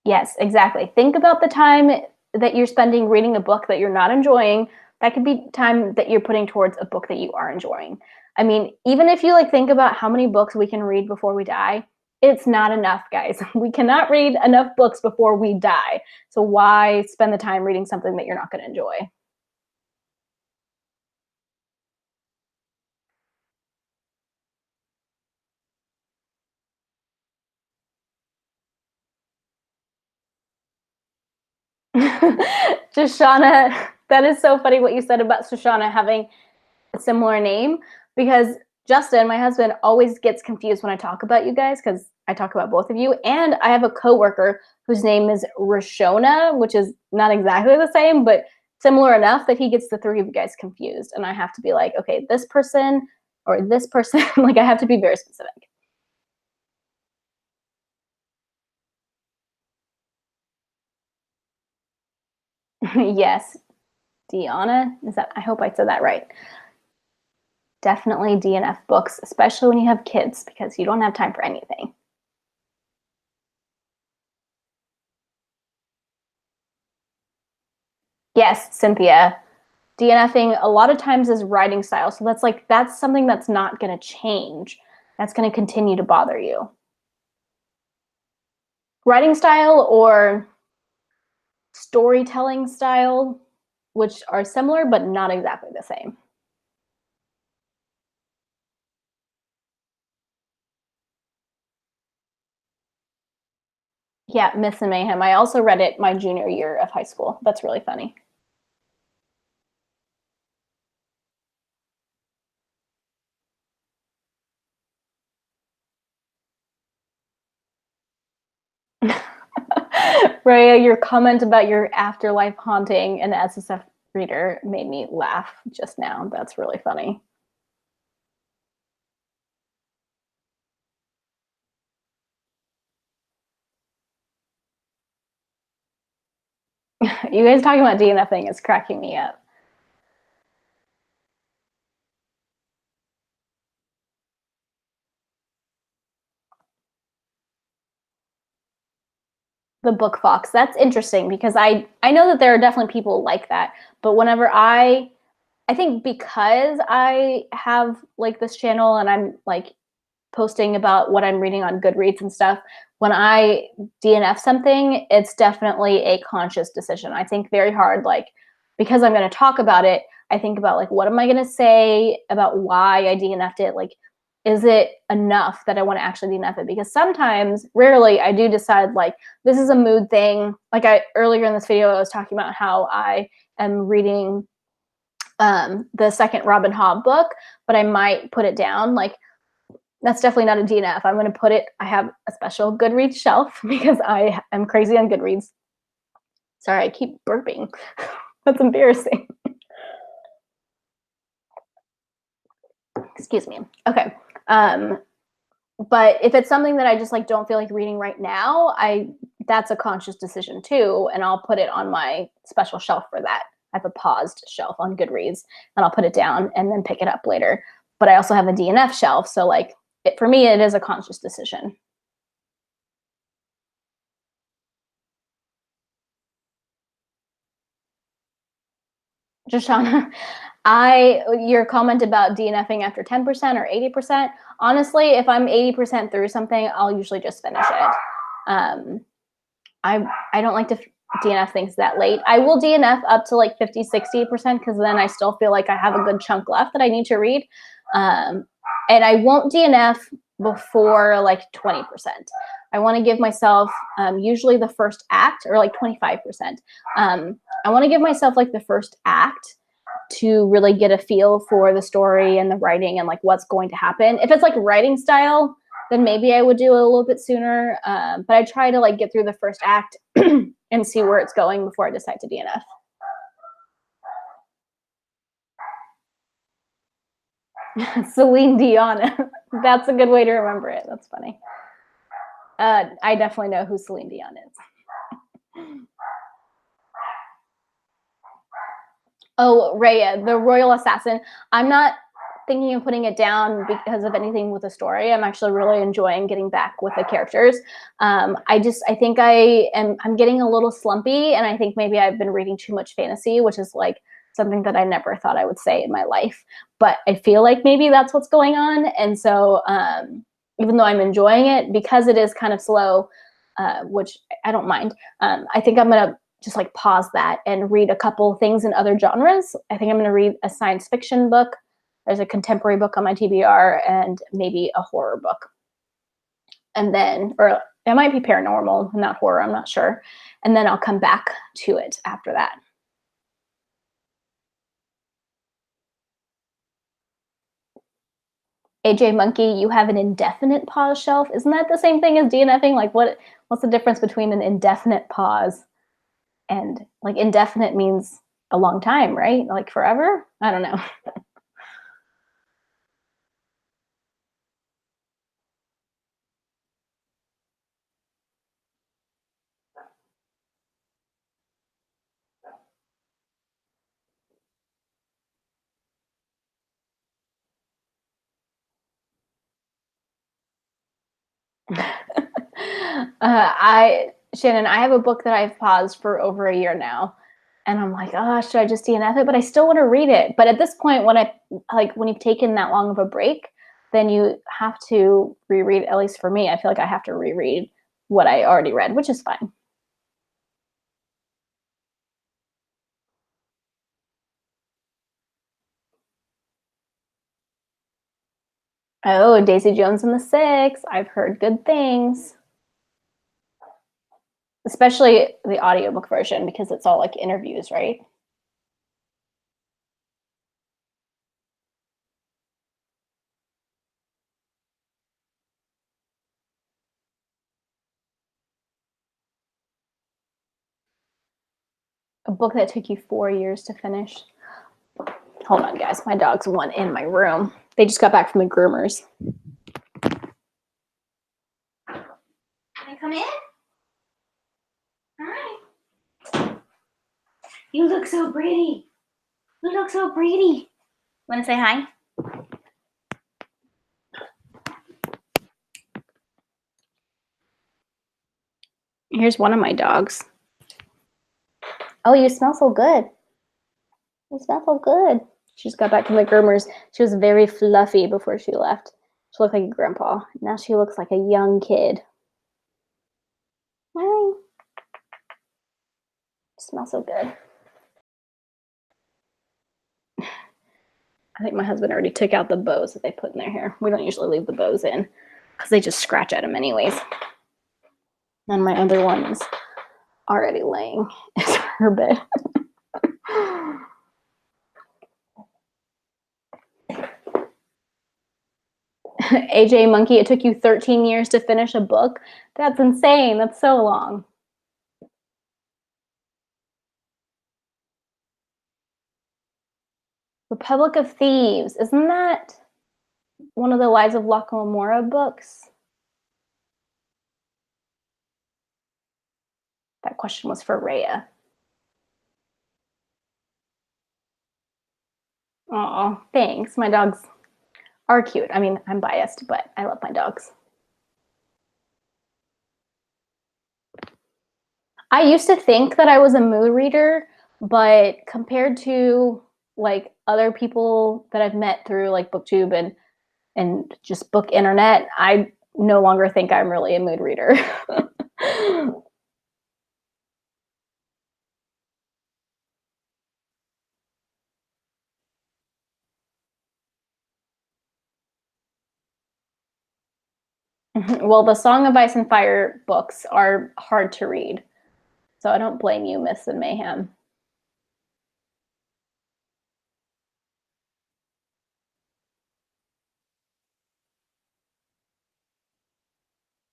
Yes, exactly. Think about the time that you're spending reading a book that you're not enjoying. That could be time that you're putting towards a book that you are enjoying. I mean, even if you like think about how many books we can read before we die, it's not enough, guys. We cannot read enough books before we die. So why spend the time reading something that you're not going to enjoy? Shoshana, that is so funny what you said about Shoshana having a similar name, because Justin, my husband, always gets confused when I talk about you guys because I talk about both of you. And I have a coworker whose name is Roshona, which is not exactly the same, but similar enough that he gets the three of you guys confused. And I have to be like, okay, this person or this person, like I have to be very specific. Yes, Deanna, is that? I hope I said that right. Definitely DNF books, especially when you have kids, because you don't have time for anything. Yes, Cynthia. DNFing a lot of times is writing style. So that's something that's not going to change. That's going to continue to bother you. Writing style or storytelling style, which are similar but not exactly the same. Yeah, Myths and Mayhem. I also read it my junior year of high school. That's really funny. Raya, your comment about your afterlife haunting an SSF reader made me laugh just now. That's really funny. You guys talking about DNFing is cracking me up. The book fox. That's interesting because I know that there are definitely people like that, but whenever I think because I have like this channel and I'm like posting about what I'm reading on Goodreads and stuff, when I DNF something, it's definitely a conscious decision. I think very hard, like, because I'm going to talk about it, I think about like, what am I going to say about why I DNF'd it? Like, is it enough that I want to actually DNF it? Because sometimes, rarely, I do decide like, this is a mood thing. Like earlier in this video, I was talking about how I am reading the second Robin Hobb book, but I might put it down. Like, that's definitely not a DNF. I'm going to put it, I have a special Goodreads shelf because I am crazy on Goodreads. Sorry, I keep burping. That's embarrassing. Excuse me. Okay. But if it's something that I just like don't feel like reading right now, that's a conscious decision too, and I'll put it on my special shelf for that. I have a paused shelf on Goodreads, and I'll put it down and then pick it up later. But I also have a DNF shelf, so like for me, it is a conscious decision. Joshana, your comment about DNFing after 10% or 80%, honestly, if I'm 80% through something, I'll usually just finish it. I don't like to DNF things that late. I will DNF up to like 50, 60% because then I still feel like I have a good chunk left that I need to read. And I won't DNF before like 20%. I want to give myself usually the first act, or like 25%. I want to give myself like the first act to really get a feel for the story and the writing and like what's going to happen. If it's like writing style, then maybe I would do it a little bit sooner. But I try to like get through the first act and see where it's going before I decide to DNF. Celine Dion. That's a good way to remember it. That's funny. I definitely know who Celine Dion is. Oh, Raya, the royal assassin. I'm not thinking of putting it down because of anything with the story. I'm actually really enjoying getting back with the characters. I think I'm getting a little slumpy, and I think maybe I've been reading too much fantasy, which is like something that I never thought I would say in my life. But I feel like maybe that's what's going on. And so even though I'm enjoying it, because it is kind of slow, which I don't mind, I think I'm going to just like pause that and read a couple things in other genres. I think I'm going to read a science fiction book. There's a contemporary book on my TBR, and maybe a horror book. And then, or it might be paranormal, not horror, I'm not sure. And then I'll come back to it after that. AJ Monkey, you have an indefinite pause shelf. Isn't that the same thing as DNFing? Like what's the difference between an indefinite pause and like indefinite means a long time, right? Like forever? I don't know. Shannon, I have a book that I've paused for over a year now. And I'm like, oh, should I just DNF it? But I still want to read it. But at this point, when you've taken that long of a break, then you have to reread, at least for me, I feel like I have to reread what I already read, which is fine. Oh, Daisy Jones and the Six. I've heard good things. Especially the audiobook version, because it's all like interviews, right? A book that took you 4 years to finish. Hold on, guys. My dog's one in my room. They just got back from the groomers. Can I come in? Hi. You look so pretty. You look so pretty. Want to say hi? Here's one of my dogs. Oh, you smell so good. You smell so good. She just got back from the groomers. She was very fluffy before she left. She looked like a grandpa. Now she looks like a young kid. Hi. You smell so good. I think my husband already took out the bows that they put in their hair. We don't usually leave the bows in because they just scratch at them anyways. And my other one is already laying in her bed. AJ Monkey, it took you 13 years to finish a book? That's insane. That's so long. Republic of Thieves. Isn't that one of the Lives of Locke books? That question was for Rhea. Oh, thanks. My dogs are cute. I mean, I'm biased, but I love my dogs. I used to think that I was a mood reader, but compared to like other people that I've met through like BookTube and just book internet, I no longer think I'm really a mood reader. Well, the Song of Ice and Fire books are hard to read, so I don't blame you, Myths and Mayhem.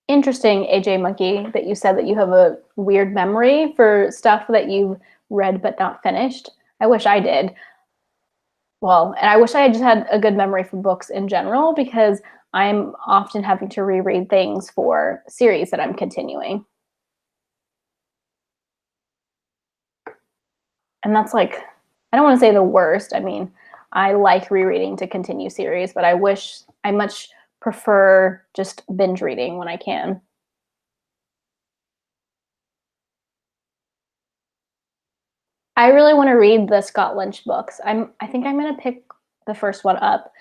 Interesting, AJ Monkey, that you said that you have a weird memory for stuff that you've read but not finished. I wish I did. Well, and I wish I just had a good memory for books in general, because I'm often having to reread things for series that I'm continuing. And that's like, I don't want to say the worst. I mean, I like rereading to continue series, but I much prefer just binge reading when I can. I really want to read the Scott Lynch books. I think I'm going to pick the first one up.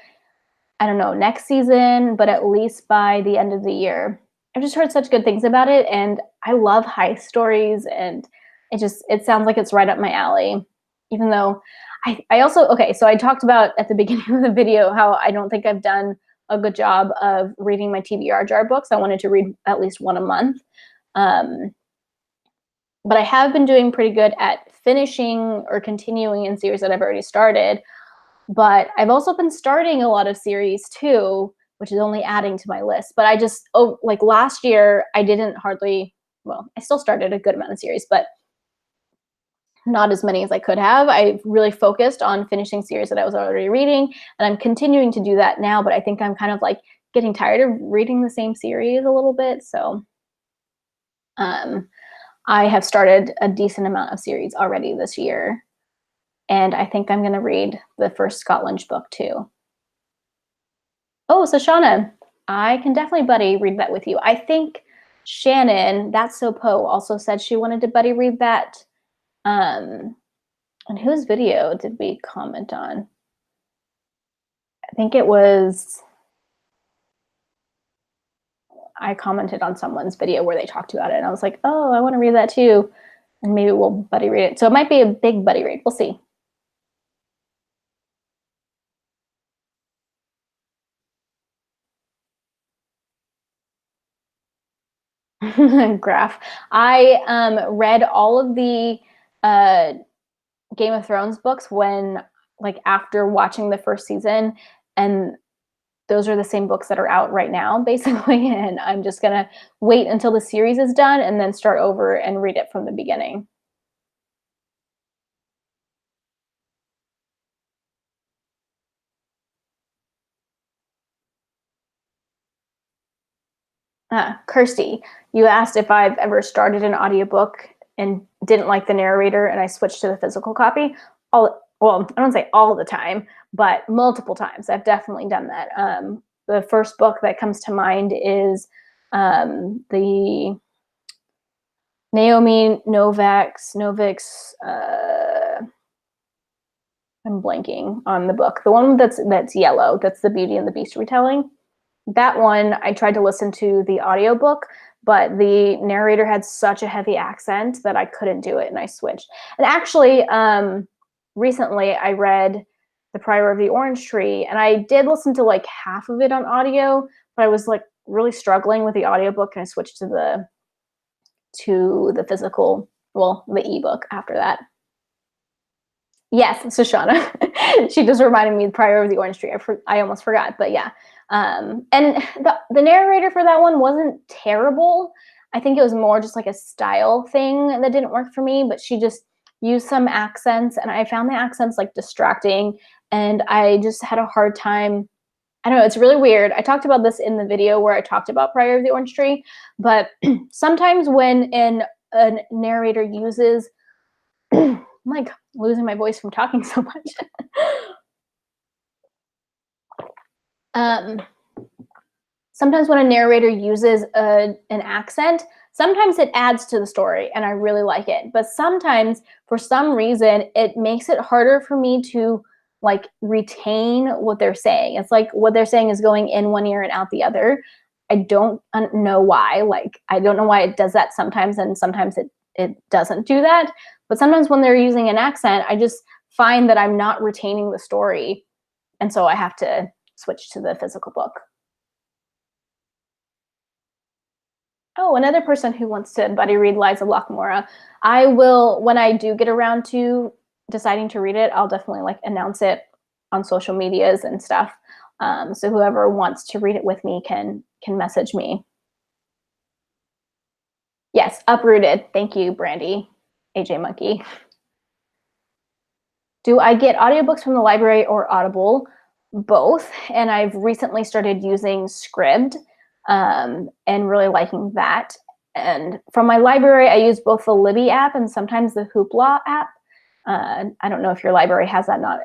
I don't know, next season, but at least by the end of the year. I've just heard such good things about it, and I love heist stories, and it sounds like it's right up my alley. Even though I also, okay, so I talked about at the beginning of the video how I don't think I've done a good job of reading my TBR jar books. I wanted to read at least one a month. But I have been doing pretty good at finishing or continuing in series that I've already started. But I've also been starting a lot of series too, which is only adding to my list. But like last year, I didn't hardly, well, I still started a good amount of series, but not as many as I could have. I really focused on finishing series that I was already reading, and I'm continuing to do that now, but I think I'm kind of like getting tired of reading the same series a little bit. So I have started a decent amount of series already this year. And I think I'm going to read the first Scott Lynch book too. Oh, so Shauna, I can definitely buddy read that with you. I think Shannon, That's So Poe, also said she wanted to buddy read that. And whose video did we comment on? I think it was, I commented on someone's video where they talked about it, and I was like, oh, I want to read that too. And maybe we'll buddy read it. So it might be a big buddy read. We'll see. Graph. I read all of the Game of Thrones books like after watching the first season, and those are the same books that are out right now, basically. And I'm just gonna wait until the series is done and then start over and read it from the beginning. Kirsty, you asked if I've ever started an audiobook and didn't like the narrator and I switched to the physical copy. Well, I don't say all the time, but multiple times. I've definitely done that. The first book that comes to mind is the Naomi Novik's. I'm blanking on the book. The one that's yellow. That's the Beauty and the Beast retelling. That one, I tried to listen to the audiobook, but the narrator had such a heavy accent that I couldn't do it, and I switched. And actually, recently I read The Prior of the Orange Tree, and I did listen to like half of it on audio, but I was like really struggling with the audiobook, and I switched to the physical, well, the ebook after that. Yes, Shoshana. She just reminded me of Prior of the Orange Tree. I almost forgot, but yeah. And the narrator for that one wasn't terrible. I think it was more just like a style thing that didn't work for me, but she just used some accents, and I found the accents like distracting, and I just had a hard time. I don't know, it's really weird. I talked about this in the video where I talked about Prior of the Orange Tree, but sometimes when a narrator uses I'm like losing my voice from talking so much. Sometimes when a narrator uses an accent, sometimes it adds to the story and I really like it. But sometimes, for some reason, it makes it harder for me to like retain what they're saying. It's like what they're saying is going in one ear and out the other. I don't know why. Like, I don't know why it does that sometimes, and sometimes it doesn't do that. But sometimes when they're using an accent, I just find that I'm not retaining the story. And so I have to switch to the physical book. Oh, another person who wants to buddy read Liza Lockmora. I will, when I do get around to deciding to read it, I'll definitely like announce it on social medias and stuff. So whoever wants to read it with me can message me. Yes, Uprooted. Thank you, Brandy. AJ Monkey. Do I get audiobooks from the library or Audible? Both. And I've recently started using Scribd and really liking that. And from my library, I use both the Libby app and sometimes the Hoopla app. I don't know if your library has that. Not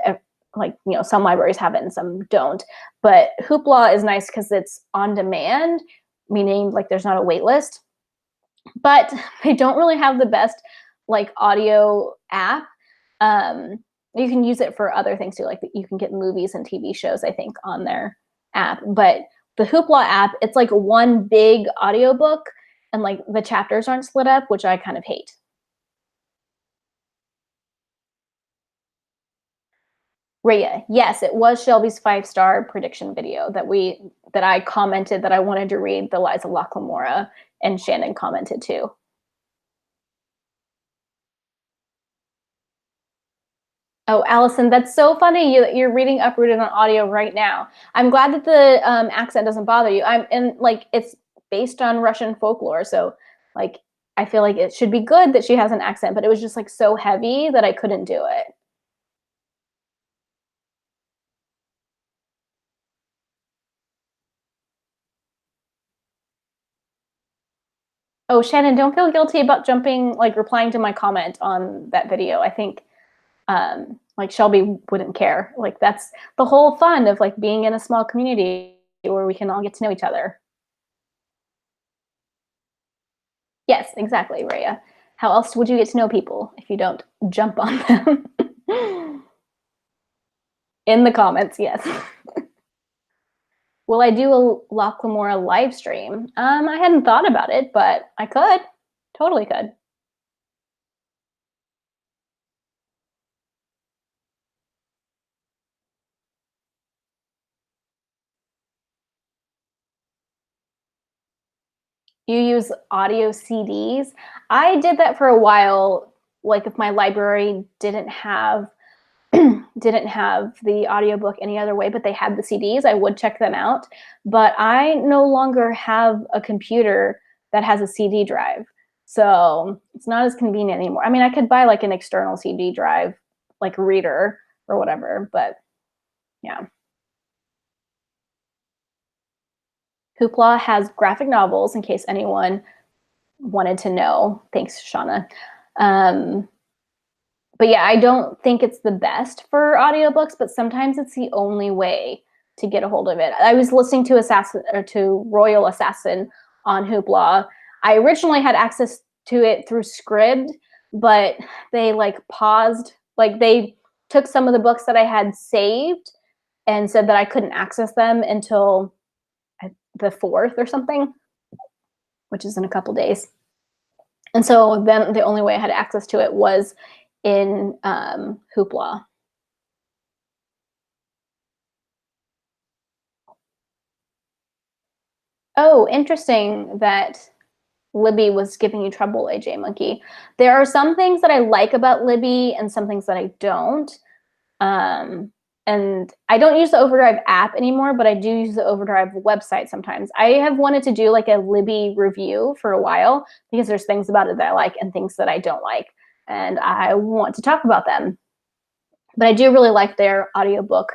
like, you know, some libraries have it and some don't. But Hoopla is nice because it's on demand, meaning like there's not a wait list. But they don't really have the best like audio app. You can use it for other things too, like you can get movies and TV shows, I think, on their app. But the Hoopla app, it's like one big audiobook and like the chapters aren't split up, which I kind of hate. Rhea, yes, it was Shelby's 5-star prediction video that I commented that I wanted to read the Liza Lockmora, and Shannon commented too. Oh, Allison, that's so funny. You're reading Uprooted on audio right now. I'm glad that the accent doesn't bother you. And like it's based on Russian folklore, so like I feel like it should be good that she has an accent, but it was just like so heavy that I couldn't do it. Oh, Shannon, don't feel guilty about jumping, like replying to my comment on that video. I think like Shelby wouldn't care. Like that's the whole fun of like being in a small community where we can all get to know each other. Yes, exactly, Rhea. How else would you get to know people if you don't jump on them? In the comments, yes. Will I do a Locklemore live stream? I hadn't thought about it, but I could. Totally could. You use audio CDs? I did that for a while, like if my library didn't have didn't have the audiobook any other way, but they had the CDs, I would check them out. But I no longer have a computer that has a CD drive. So it's not as convenient anymore. I mean, I could buy like an external CD drive, like a reader or whatever, but yeah. Hoopla has graphic novels in case anyone wanted to know. Thanks, Shauna. But yeah, I don't think it's the best for audiobooks, but sometimes it's the only way to get a hold of it. I was listening to Royal Assassin on Hoopla. I originally had access to it through Scribd, but they like paused, like they took some of the books that I had saved and said that I couldn't access them until the 4th or something, which is in a couple days. And so then the only way I had access to it was in Hoopla. Oh, interesting that Libby was giving you trouble, AJ Monkey. There are some things that I like about Libby and some things that I don't. And I don't use the Overdrive app anymore, but I do use the Overdrive website sometimes. I have wanted to do like a Libby review for a while because there's things about it that I like and things that I don't like. And I want to talk about them. But I do really like their audiobook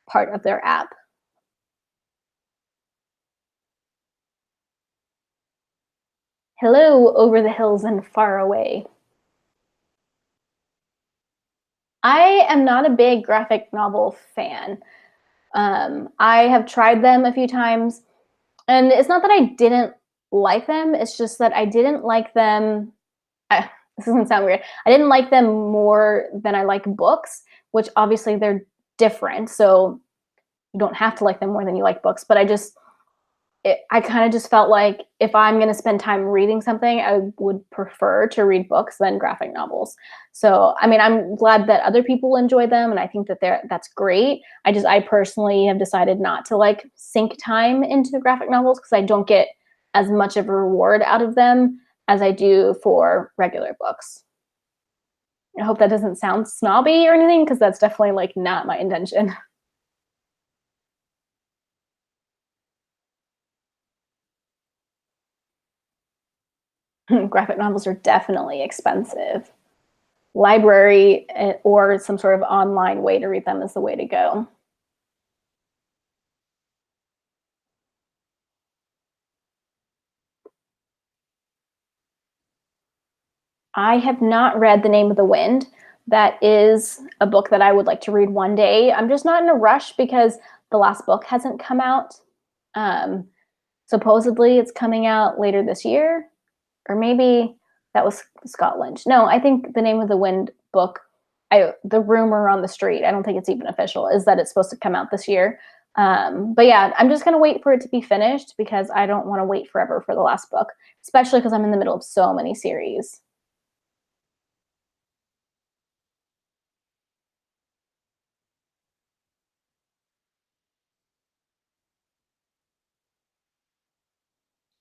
part of their app. Hello, over the hills and far away. I am not a big graphic novel fan. I have tried them a few times, and it's not that I didn't like them. It's just that I didn't like them. This doesn't sound weird. I didn't like them more than I like books, which obviously they're different. So you don't have to like them more than you like books. But I kind of just felt like if I'm going to spend time reading something, I would prefer to read books than graphic novels. So, I mean, I'm glad that other people enjoy them, and I think that that's great. I personally have decided not to like sink time into graphic novels because I don't get as much of a reward out of them as I do for regular books. I hope that doesn't sound snobby or anything, because that's definitely like not my intention. Graphic novels are definitely expensive. Library or some sort of online way to read them is the way to go. I have not read The Name of the Wind. That is a book that I would like to read one day. I'm just not in a rush because the last book hasn't come out. Um, Supposedly it's coming out later this year, or maybe that was Scotland. No, I think The Name of the Wind book, the rumor on the street, I don't think it's even official, is that it's supposed to come out this year. But yeah, I'm just going to wait for it to be finished because I don't want to wait forever for the last book, especially because I'm in the middle of so many series.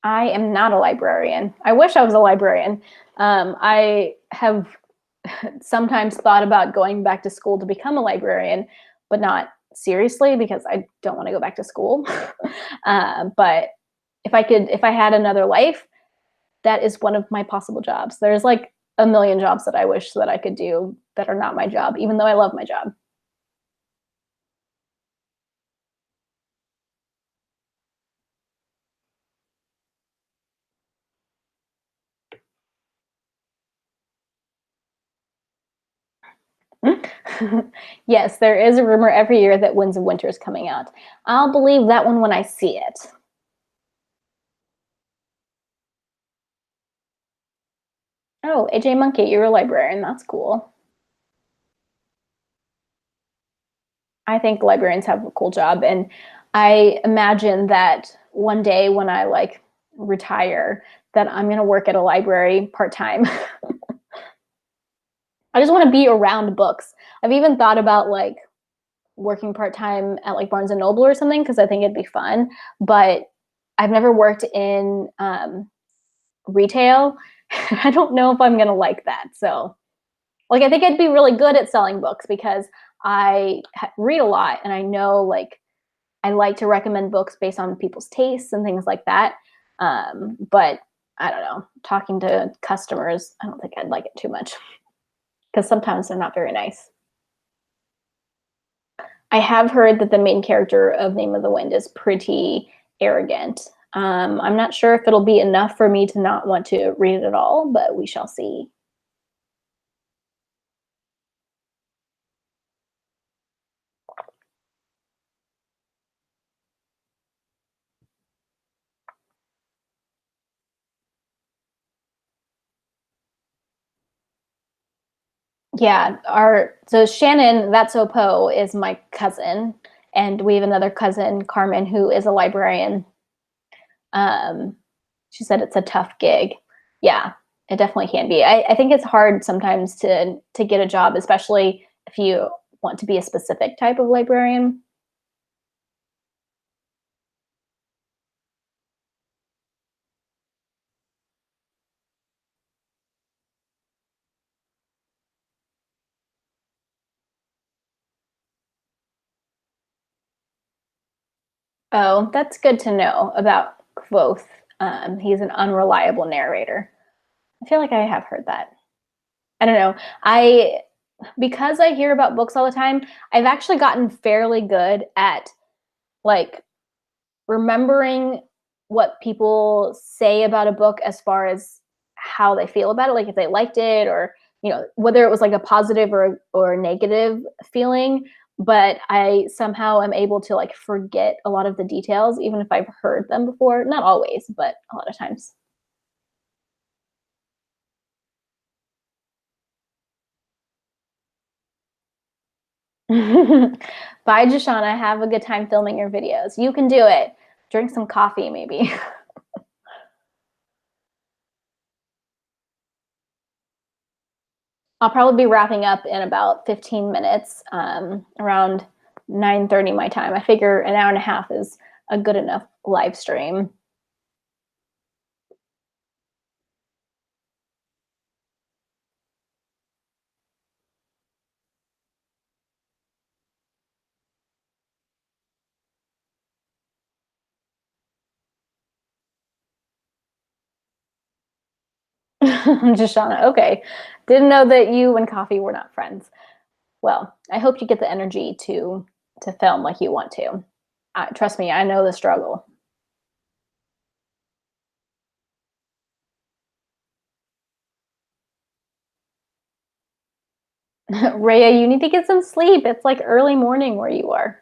I am not a librarian. I wish I was a librarian. I have sometimes thought about going back to school to become a librarian, but not seriously because I don't want to go back to school. But if I had another life, that is one of my possible jobs. There's like a million jobs that I wish that I could do that are not my job, even though I love my job. Yes, there is a rumor every year that Winds of Winter is coming out. I'll believe that one when I see it. Oh, AJ Monkey, you're a librarian. That's cool. I think librarians have a cool job, and I imagine that one day when I like retire, that I'm going to work at a library part-time. I just want to be around books. I've even thought about like working part-time at like Barnes and Noble or something because I think it'd be fun, but I've never worked in retail. I don't know if I'm going to like that. So like I think I'd be really good at selling books because I read a lot and I know like I like to recommend books based on people's tastes and things like that. But I don't know, talking to customers, I don't think I'd like it too much because sometimes they're not very nice. I have heard that the main character of Name of the Wind is pretty arrogant. I'm not sure if it'll be enough for me to not want to read it at all, but we shall see. Yeah, our so Shannon, that's so Poe, is my cousin, and we have another cousin, Carmen, who is a librarian. Um, she said it's a tough gig. Yeah, it definitely can be. I think it's hard sometimes to get a job, especially if you want to be a specific type of librarian. Oh, that's good to know about Quoth. He's an unreliable narrator. I feel like I have heard that. I don't know. I because I hear about books all the time, I've actually gotten fairly good at like remembering what people say about a book as far as how they feel about it, like if they liked it or whether it was like a positive or a negative feeling. But I somehow am able to like forget a lot of the details, even if I've heard them before. Not always, but a lot of times. Bye, Jashana. Have a good time filming your videos. You can do it. Drink some coffee, maybe. I'll probably be wrapping up in about 15 minutes, around 9:30 my time. I figure an hour and a half is a good enough live stream. Shoshana, okay. Didn't know that you and coffee were not friends. Well, I hope you get the energy to film like you want to. Trust me, I know the struggle. Rhea, you need to get some sleep. It's like early morning where you are.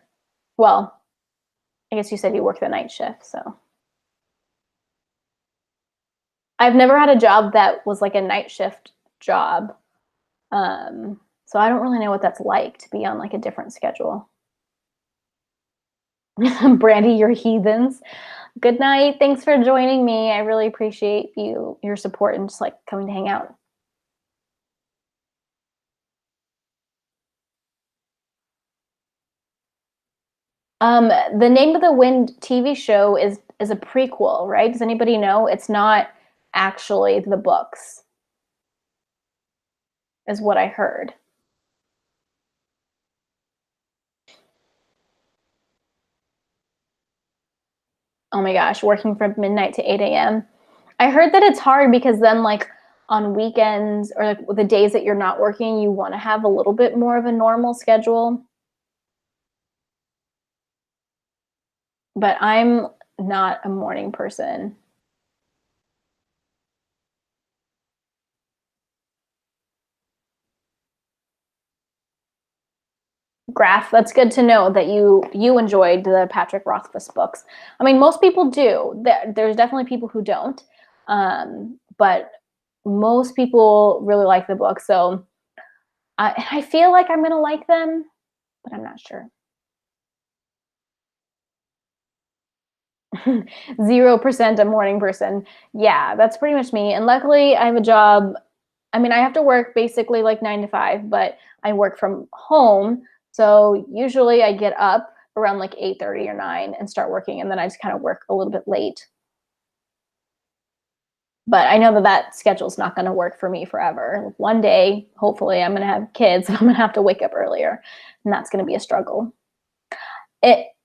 Well, I guess you said you work the night shift, so. I've never had a job that was like a night shift job. So I don't really know what that's like to be on like a different schedule. Brandy, you're heathens. Good night. Thanks for joining me. I really appreciate your support and just like coming to hang out. The Name of the Wind TV show is a prequel, right? Does anybody know? It's not actually the books, is what I heard. Oh my gosh, working from midnight to 8 a.m. I heard that it's hard because then like on weekends or like the days that you're not working, you want to have a little bit more of a normal schedule. But I'm not a morning person. Graph, that's good to know that you enjoyed the Patrick Rothfuss books. I mean, most people do. There's definitely people who don't, but most people really like the book. So I feel like I'm gonna like them, but I'm not sure. 0% a morning person. Yeah, that's pretty much me. And luckily, I have a job. I mean, I have to work basically like 9 to 5, but I work from home. So usually I get up around like 8:30 or 9 and start working. And then I just kind of work a little bit late. But I know that that schedule is not going to work for me forever. One day, hopefully, I'm going to have kids. I'm going to have to wake up earlier. And that's going to be a struggle.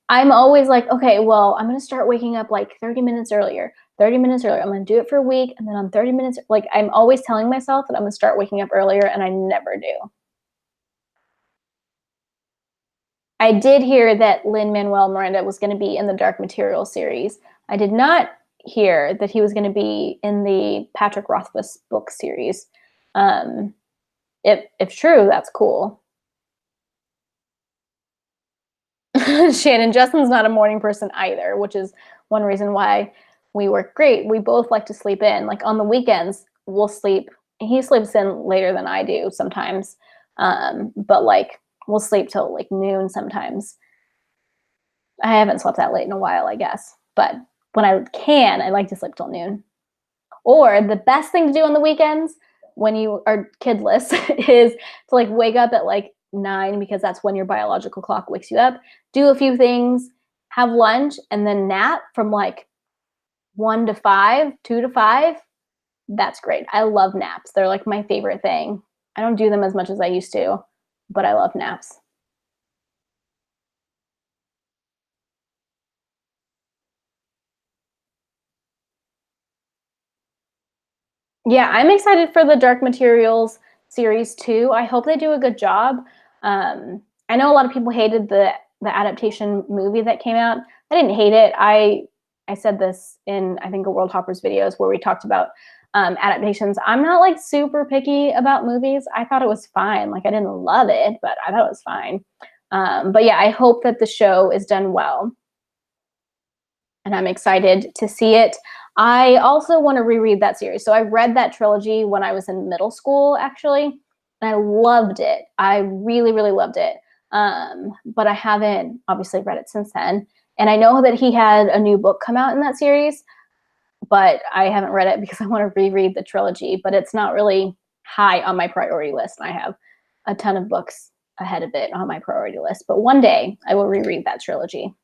I'm always like, okay, well, I'm going to start waking up like 30 minutes earlier. 30 minutes earlier. I'm going to do it for a week. And then on 30 minutes, like I'm always telling myself that I'm going to start waking up earlier, and I never do. I did hear that Lin-Manuel Miranda was going to be in the Dark Materials series. I did not hear that he was going to be in the Patrick Rothfuss book series. Um, if true, that's cool. Shannon, Justin's not a morning person either, which is one reason why we work great. We both like to sleep in. Like on the weekends, we'll sleep. He sleeps in later than I do sometimes, but like we'll sleep till like noon sometimes. I haven't slept that late in a while, I guess. But when I can, I like to sleep till noon. Or the best thing to do on the weekends when you are kidless is to like wake up at like 9 because that's when your biological clock wakes you up, do a few things, have lunch, and then nap from like 1 to 5, 2 to 5. That's great. I love naps. They're like my favorite thing. I don't do them as much as I used to, but I love naps. Yeah, I'm excited for the Dark Materials series too. I hope they do a good job. I know a lot of people hated the adaptation movie that came out. I didn't hate it. I said this in I think a World Hoppers videos where we talked about adaptations. I'm not like super picky about movies. I thought it was fine. Like I didn't love it, but I thought it was fine. But yeah, I hope that the show is done well, and I'm excited to see it. I also want to reread that series. So I read that trilogy when I was in middle school, actually, and I loved it. I really, really loved it. But I haven't obviously read it since then. And I know that he had a new book come out in that series, but I haven't read it because I want to reread the trilogy. But it's not really high on my priority list. And I have a ton of books ahead of it on my priority list. But one day I will reread that trilogy.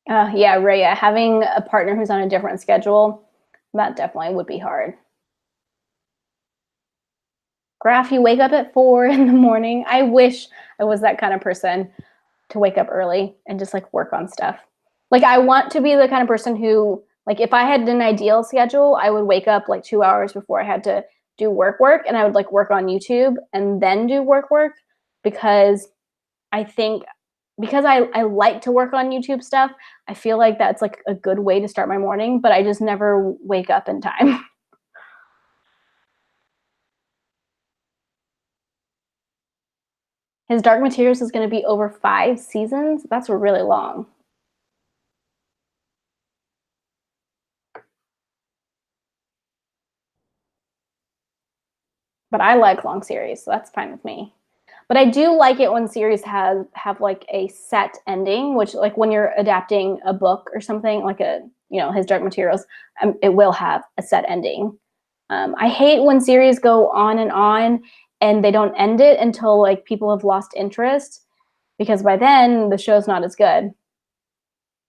Yeah, Rhea, having a partner who's on a different schedule, that definitely would be hard. Graph, you wake up at 4 in the morning. I wish I was that kind of person to wake up early and just like work on stuff. Like I want to be the kind of person who, like if I had an ideal schedule, I would wake up like 2 hours before I had to do work, and I would like work on YouTube and then do work, because I think because I like to work on YouTube stuff, I feel like that's like a good way to start my morning, but I just never wake up in time. His Dark Materials is going to be over 5 seasons. That's really long. But I like long series, so that's fine with me. But I do like it when series have like a set ending, which like when you're adapting a book or something like his Dark Materials, it will have a set ending. I hate when series go on and they don't end it until like people have lost interest, because by then the show's not as good.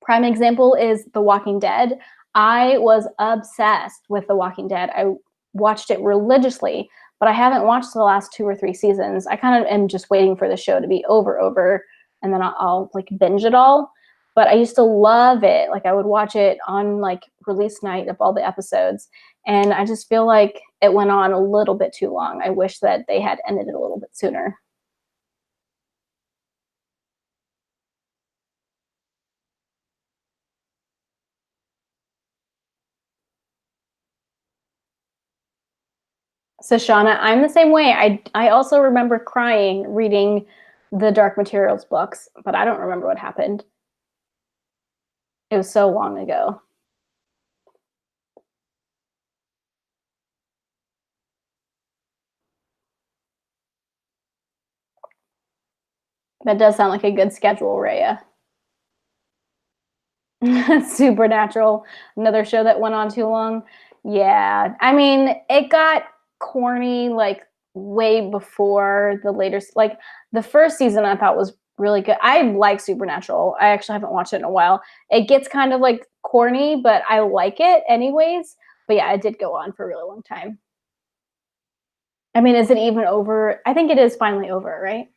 Prime example is The Walking Dead. I was obsessed with The Walking Dead. I watched it religiously, but I haven't watched the last 2 or 3 seasons. I kind of am just waiting for the show to be over, and then I'll like binge it all. But I used to love it. Like I would watch it on like release night of all the episodes, and I just feel like it went on a little bit too long. I wish that they had ended it a little bit sooner. So Shauna, I'm the same way. I also remember crying reading the Dark Materials books, but I don't remember what happened. It was so long ago. That does sound like a good schedule, Raya. Supernatural, another show that went on too long. Yeah, I mean, it got corny like way before the later, like the first season I thought was really good. I like Supernatural. I actually haven't watched it in a while. It gets kind of like corny, but I like it anyways. But yeah, it did go on for a really long time. I mean, is it even over? I think it is finally over, right?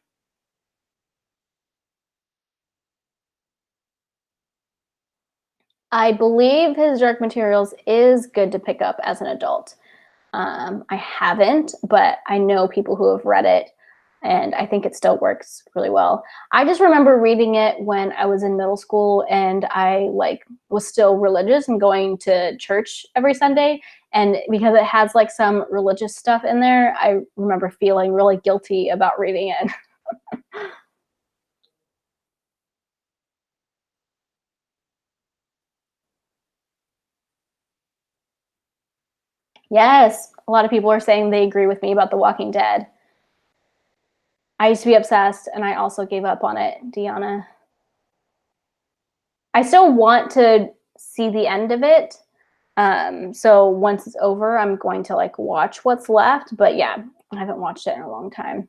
I believe his Dark Materials is good to pick up as an adult. I haven't, but I know people who have read it, and I think it still works really well. I just remember reading it when I was in middle school, and I like was still religious and going to church every Sunday. And because it has like some religious stuff in there, I remember feeling really guilty about reading it. Yes, a lot of people are saying they agree with me about The Walking Dead. I used to be obsessed, and I also gave up on it, Deanna. I still want to see the end of it. So once it's over, I'm going to like watch what's left. But yeah, I haven't watched it in a long time.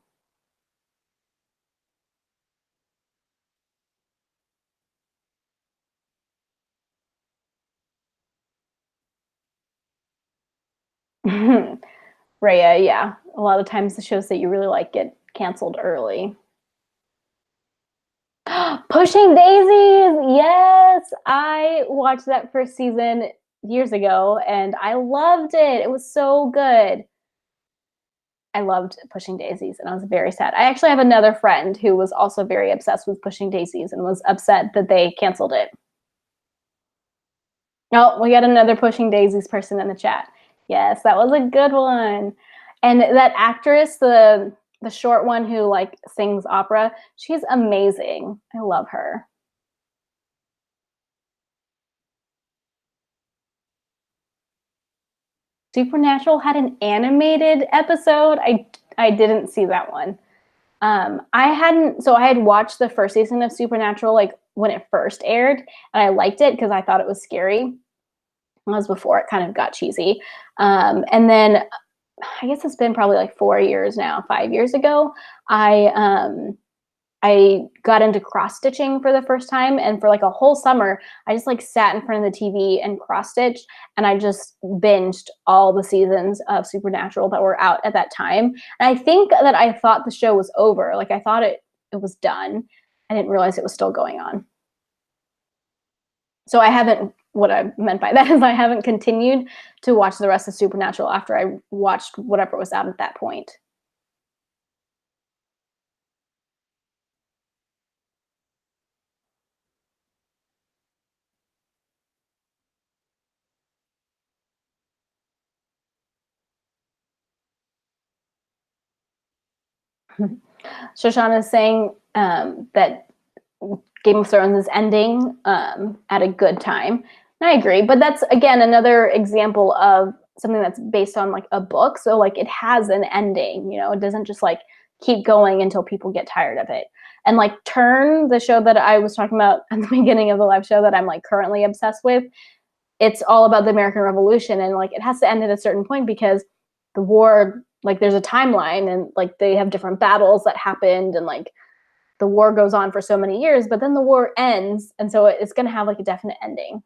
Rhea, yeah. A lot of times the shows that you really like get canceled early. Pushing Daisies, yes. I watched that first season years ago and I loved it. It was so good. I loved Pushing Daisies and I was very sad. I actually have another friend who was also very obsessed with Pushing Daisies and was upset that they canceled it. Oh, we got another Pushing Daisies person in the chat. Yes, that was a good one. And that actress, the short one who like sings opera, she's amazing. I love her. Supernatural had an animated episode. I didn't see that one. I hadn't, so I had watched the first season of Supernatural like when it first aired, and I liked it because I thought it was scary. It was before it kind of got cheesy. And then I guess it's been probably like 4 years now, 5 years ago. I I got into cross stitching for the first time, and for like a whole summer, I just like sat in front of the TV and cross stitched, and I just binged all the seasons of Supernatural that were out at that time. And I think that I thought the show was over. Like I thought it was done. I didn't realize it was still going on. So I haven't. What I meant by that is I haven't continued to watch the rest of Supernatural after I watched whatever was out at that point. Shoshana is saying that Game of Thrones is ending at a good time. And I agree, but that's again another example of something that's based on like a book. So like it has an ending, it doesn't just like keep going until people get tired of it. And like Turn, the show that I was talking about at the beginning of the live show that I'm like currently obsessed with, it's all about the American Revolution, and like it has to end at a certain point because the war, like there's a timeline, and like they have different battles that happened, and like the war goes on for so many years, but then the war ends, and so it's going to have like a definite ending.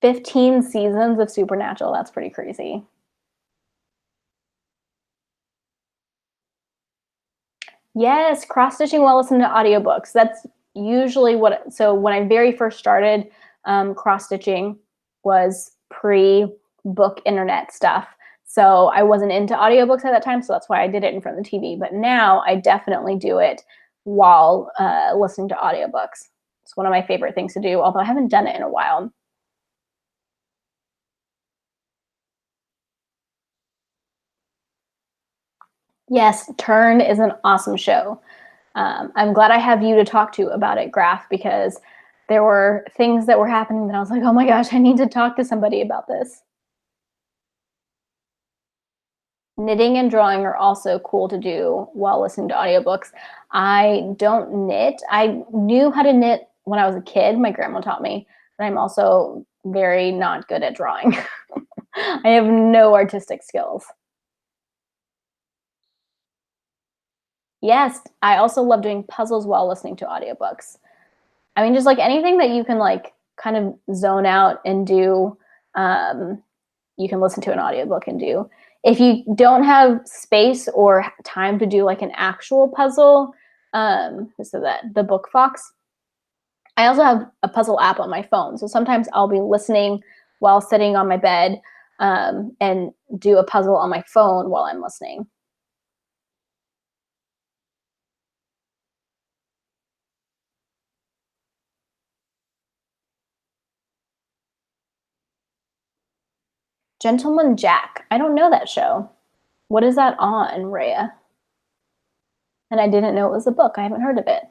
15 seasons of Supernatural, that's pretty crazy. Yes, cross stitching while listening to audiobooks. That's usually what. So when I very first started cross stitching was pre book internet stuff. So I wasn't into audiobooks at that time, so that's why I did it in front of the TV. But now I definitely do it while listening to audiobooks. It's one of my favorite things to do, although I haven't done it in a while. Yes, Turn is an awesome show. I'm glad I have you to talk to about it, Graph, because there were things that were happening that I was like, oh my gosh, I need to talk to somebody about this. Knitting and drawing are also cool to do while listening to audiobooks. I don't knit. I knew how to knit when I was a kid. My grandma taught me, but I'm also very not good at drawing. I have no artistic skills. Yes, I also love doing puzzles while listening to audiobooks. I mean, just like anything that you can like kind of zone out and do, you can listen to an audiobook and do. If you don't have space or time to do like an actual puzzle, so that the Book Fox, I also have a puzzle app on my phone. So sometimes I'll be listening while sitting on my bed and do a puzzle on my phone while I'm listening. Gentleman Jack. I don't know that show. What is that on, Rhea? And I didn't know it was a book. I haven't heard of it.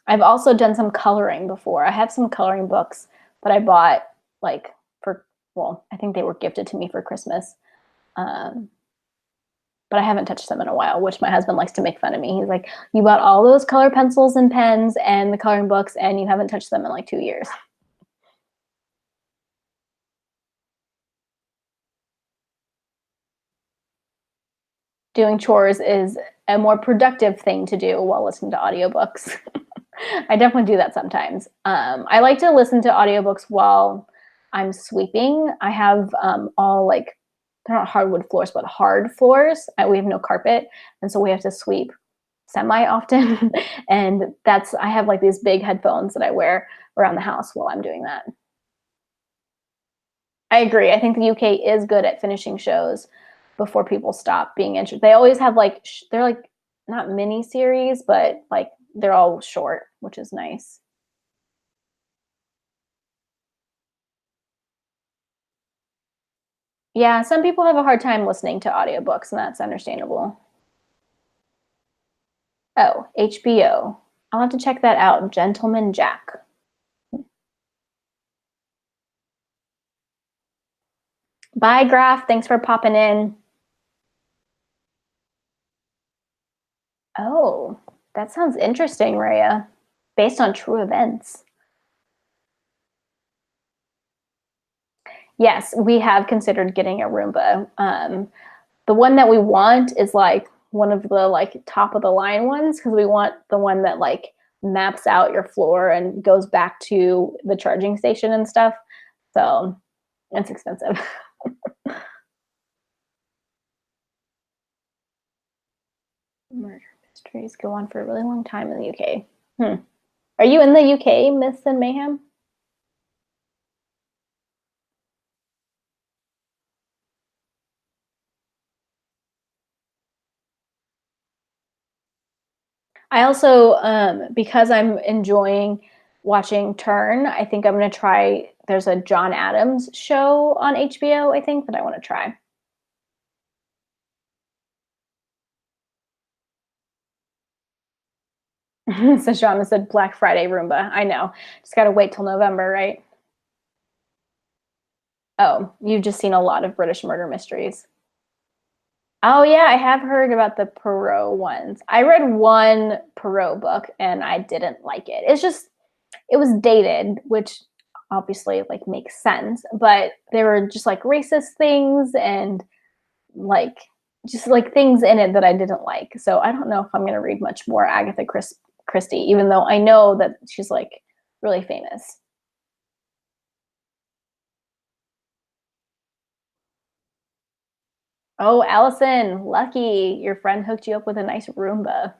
I've also done some coloring before. I have some coloring books that I bought like for, well, I think they were gifted to me for Christmas. Um, but I haven't touched them in a while, which my husband likes to make fun of me. He's like, you bought all those color pencils and pens and the coloring books and you haven't touched them in like 2 years. Doing chores is a more productive thing to do while listening to audiobooks. I definitely do that sometimes. I like to listen to audiobooks while I'm sweeping. I have all like, they're not hardwood floors, but hard floors. We have no carpet. And so we have to sweep semi often. And I have like these big headphones that I wear around the house while I'm doing that. I agree. I think the UK is good at finishing shows before people stop being interested. They always have like, they're like not mini series, but like they're all short, which is nice. Yeah, some people have a hard time listening to audiobooks, and that's understandable. Oh, HBO. I'll have to check that out. Gentleman Jack. Bye, Graph. Thanks for popping in. Oh, that sounds interesting, Rhea. Based on true events. Yes, we have considered getting a Roomba. The one that we want is like one of the like top of the line ones because we want the one that like maps out your floor and goes back to the charging station and stuff. So it's expensive. Murder mysteries go on for a really long time in the UK. Are you in the UK, Myths and Mayhem? I also, because I'm enjoying watching Turn, I think I'm going to try. There's a John Adams show on HBO, I think, that I want to try. So Shauna said Black Friday Roomba. I know. Just got to wait till November, right? Oh, you've just seen a lot of British murder mysteries. Oh yeah, I have heard about the Perot ones. I read one Perot book and I didn't like it. It was dated, which obviously like makes sense, but there were just like racist things and like just like things in it that I didn't like. So I don't know if I'm gonna read much more Christie, even though I know that she's like really famous. Oh, Allison, lucky your friend hooked you up with a nice Roomba.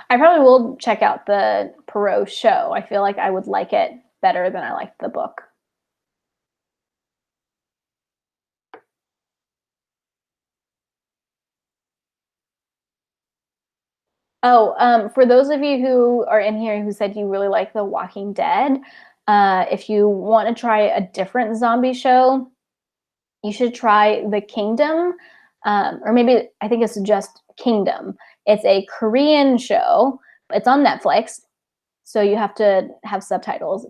I probably will check out the Perot show. I feel like I would like it better than I liked the book. Oh, for those of you who are in here who said you really like The Walking Dead, if you want to try a different zombie show, you should try The Kingdom, or maybe I think it's just Kingdom. It's a Korean show. It's on Netflix, so you have to have subtitles,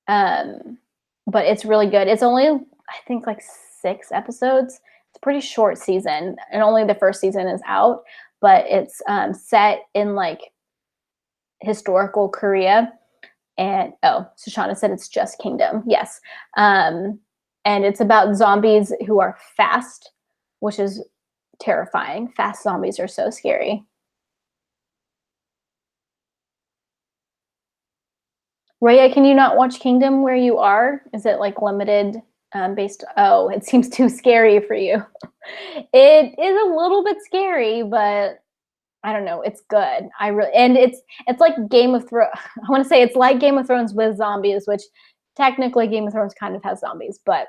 um, but it's really good. It's only I think like 6 episodes. It's a pretty short season, and only the first season is out. But it's set in like historical Korea. And oh, Shoshana said it's just Kingdom. Yes, and it's about zombies who are fast, which is terrifying. Fast zombies are so scary. Raya, can you not watch Kingdom where you are? Is it like limited based? Oh, it seems too scary for you. It is a little bit scary, but I don't know. It's good. I really and it's like Game of Thrones. I want to say it's like Game of Thrones with zombies, which technically Game of Thrones kind of has zombies, but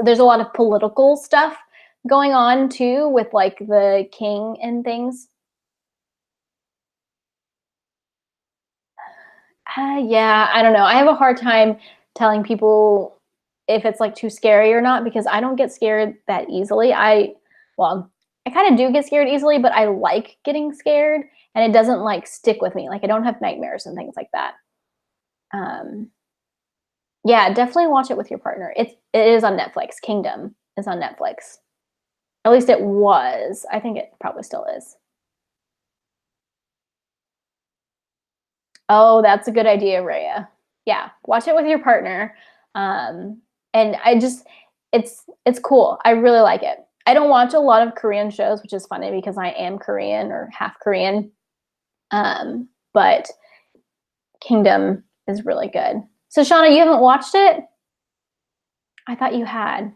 there's a lot of political stuff going on too with like the king and things. Yeah, I don't know. I have a hard time telling people if it's like too scary or not because I don't get scared that easily. Well, I kind of do get scared easily, but I like getting scared and it doesn't like stick with me. Like I don't have nightmares and things like that. Um, yeah, definitely watch it with your partner. It is on Netflix. Kingdom is on Netflix. At least it was. I think it probably still is. Oh, that's a good idea, Rhea. Yeah, watch it with your partner. Um, and it's cool. I really like it. I don't watch a lot of Korean shows, which is funny because I am Korean or half Korean. But Kingdom is really good. So, Shauna, you haven't watched it? I thought you had.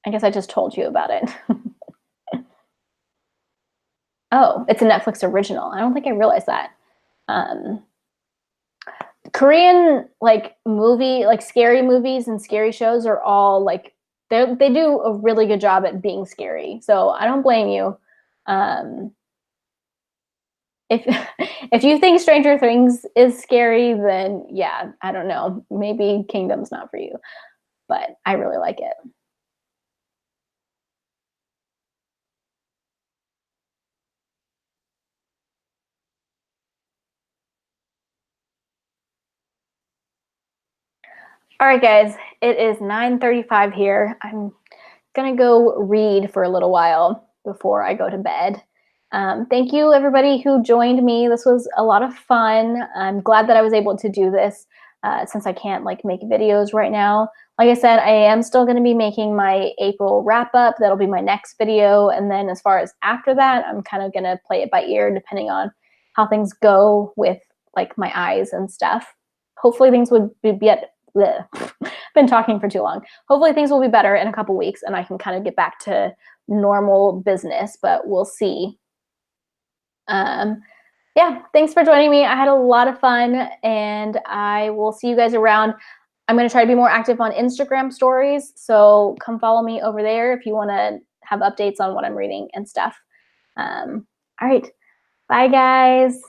I guess I just told you about it. Oh, it's a Netflix original. I don't think I realized that. Um, Korean like movie, like scary movies and scary shows are all like they do a really good job at being scary. So I don't blame you. Um, if if you think Stranger Things is scary, then yeah, I don't know. Maybe Kingdom's not for you, but I really like it. All right, guys, it is 9:35 here. I'm gonna go read for a little while before I go to bed. Thank you, everybody who joined me. This was a lot of fun. I'm glad that I was able to do this since I can't like make videos right now. Like I said, I am still going to be making my April wrap up. That'll be my next video. And then as far as after that, I'm kind of going to play it by ear depending on how things go with like my eyes and stuff. Hopefully things would be at been talking for too long. Hopefully things will be better in a couple weeks and I can kind of get back to normal business, but we'll see. Yeah, thanks for joining me. I had a lot of fun and I will see you guys around. I'm going to try to be more active on Instagram stories. So come follow me over there if you want to have updates on what I'm reading and stuff. All right. Bye, guys.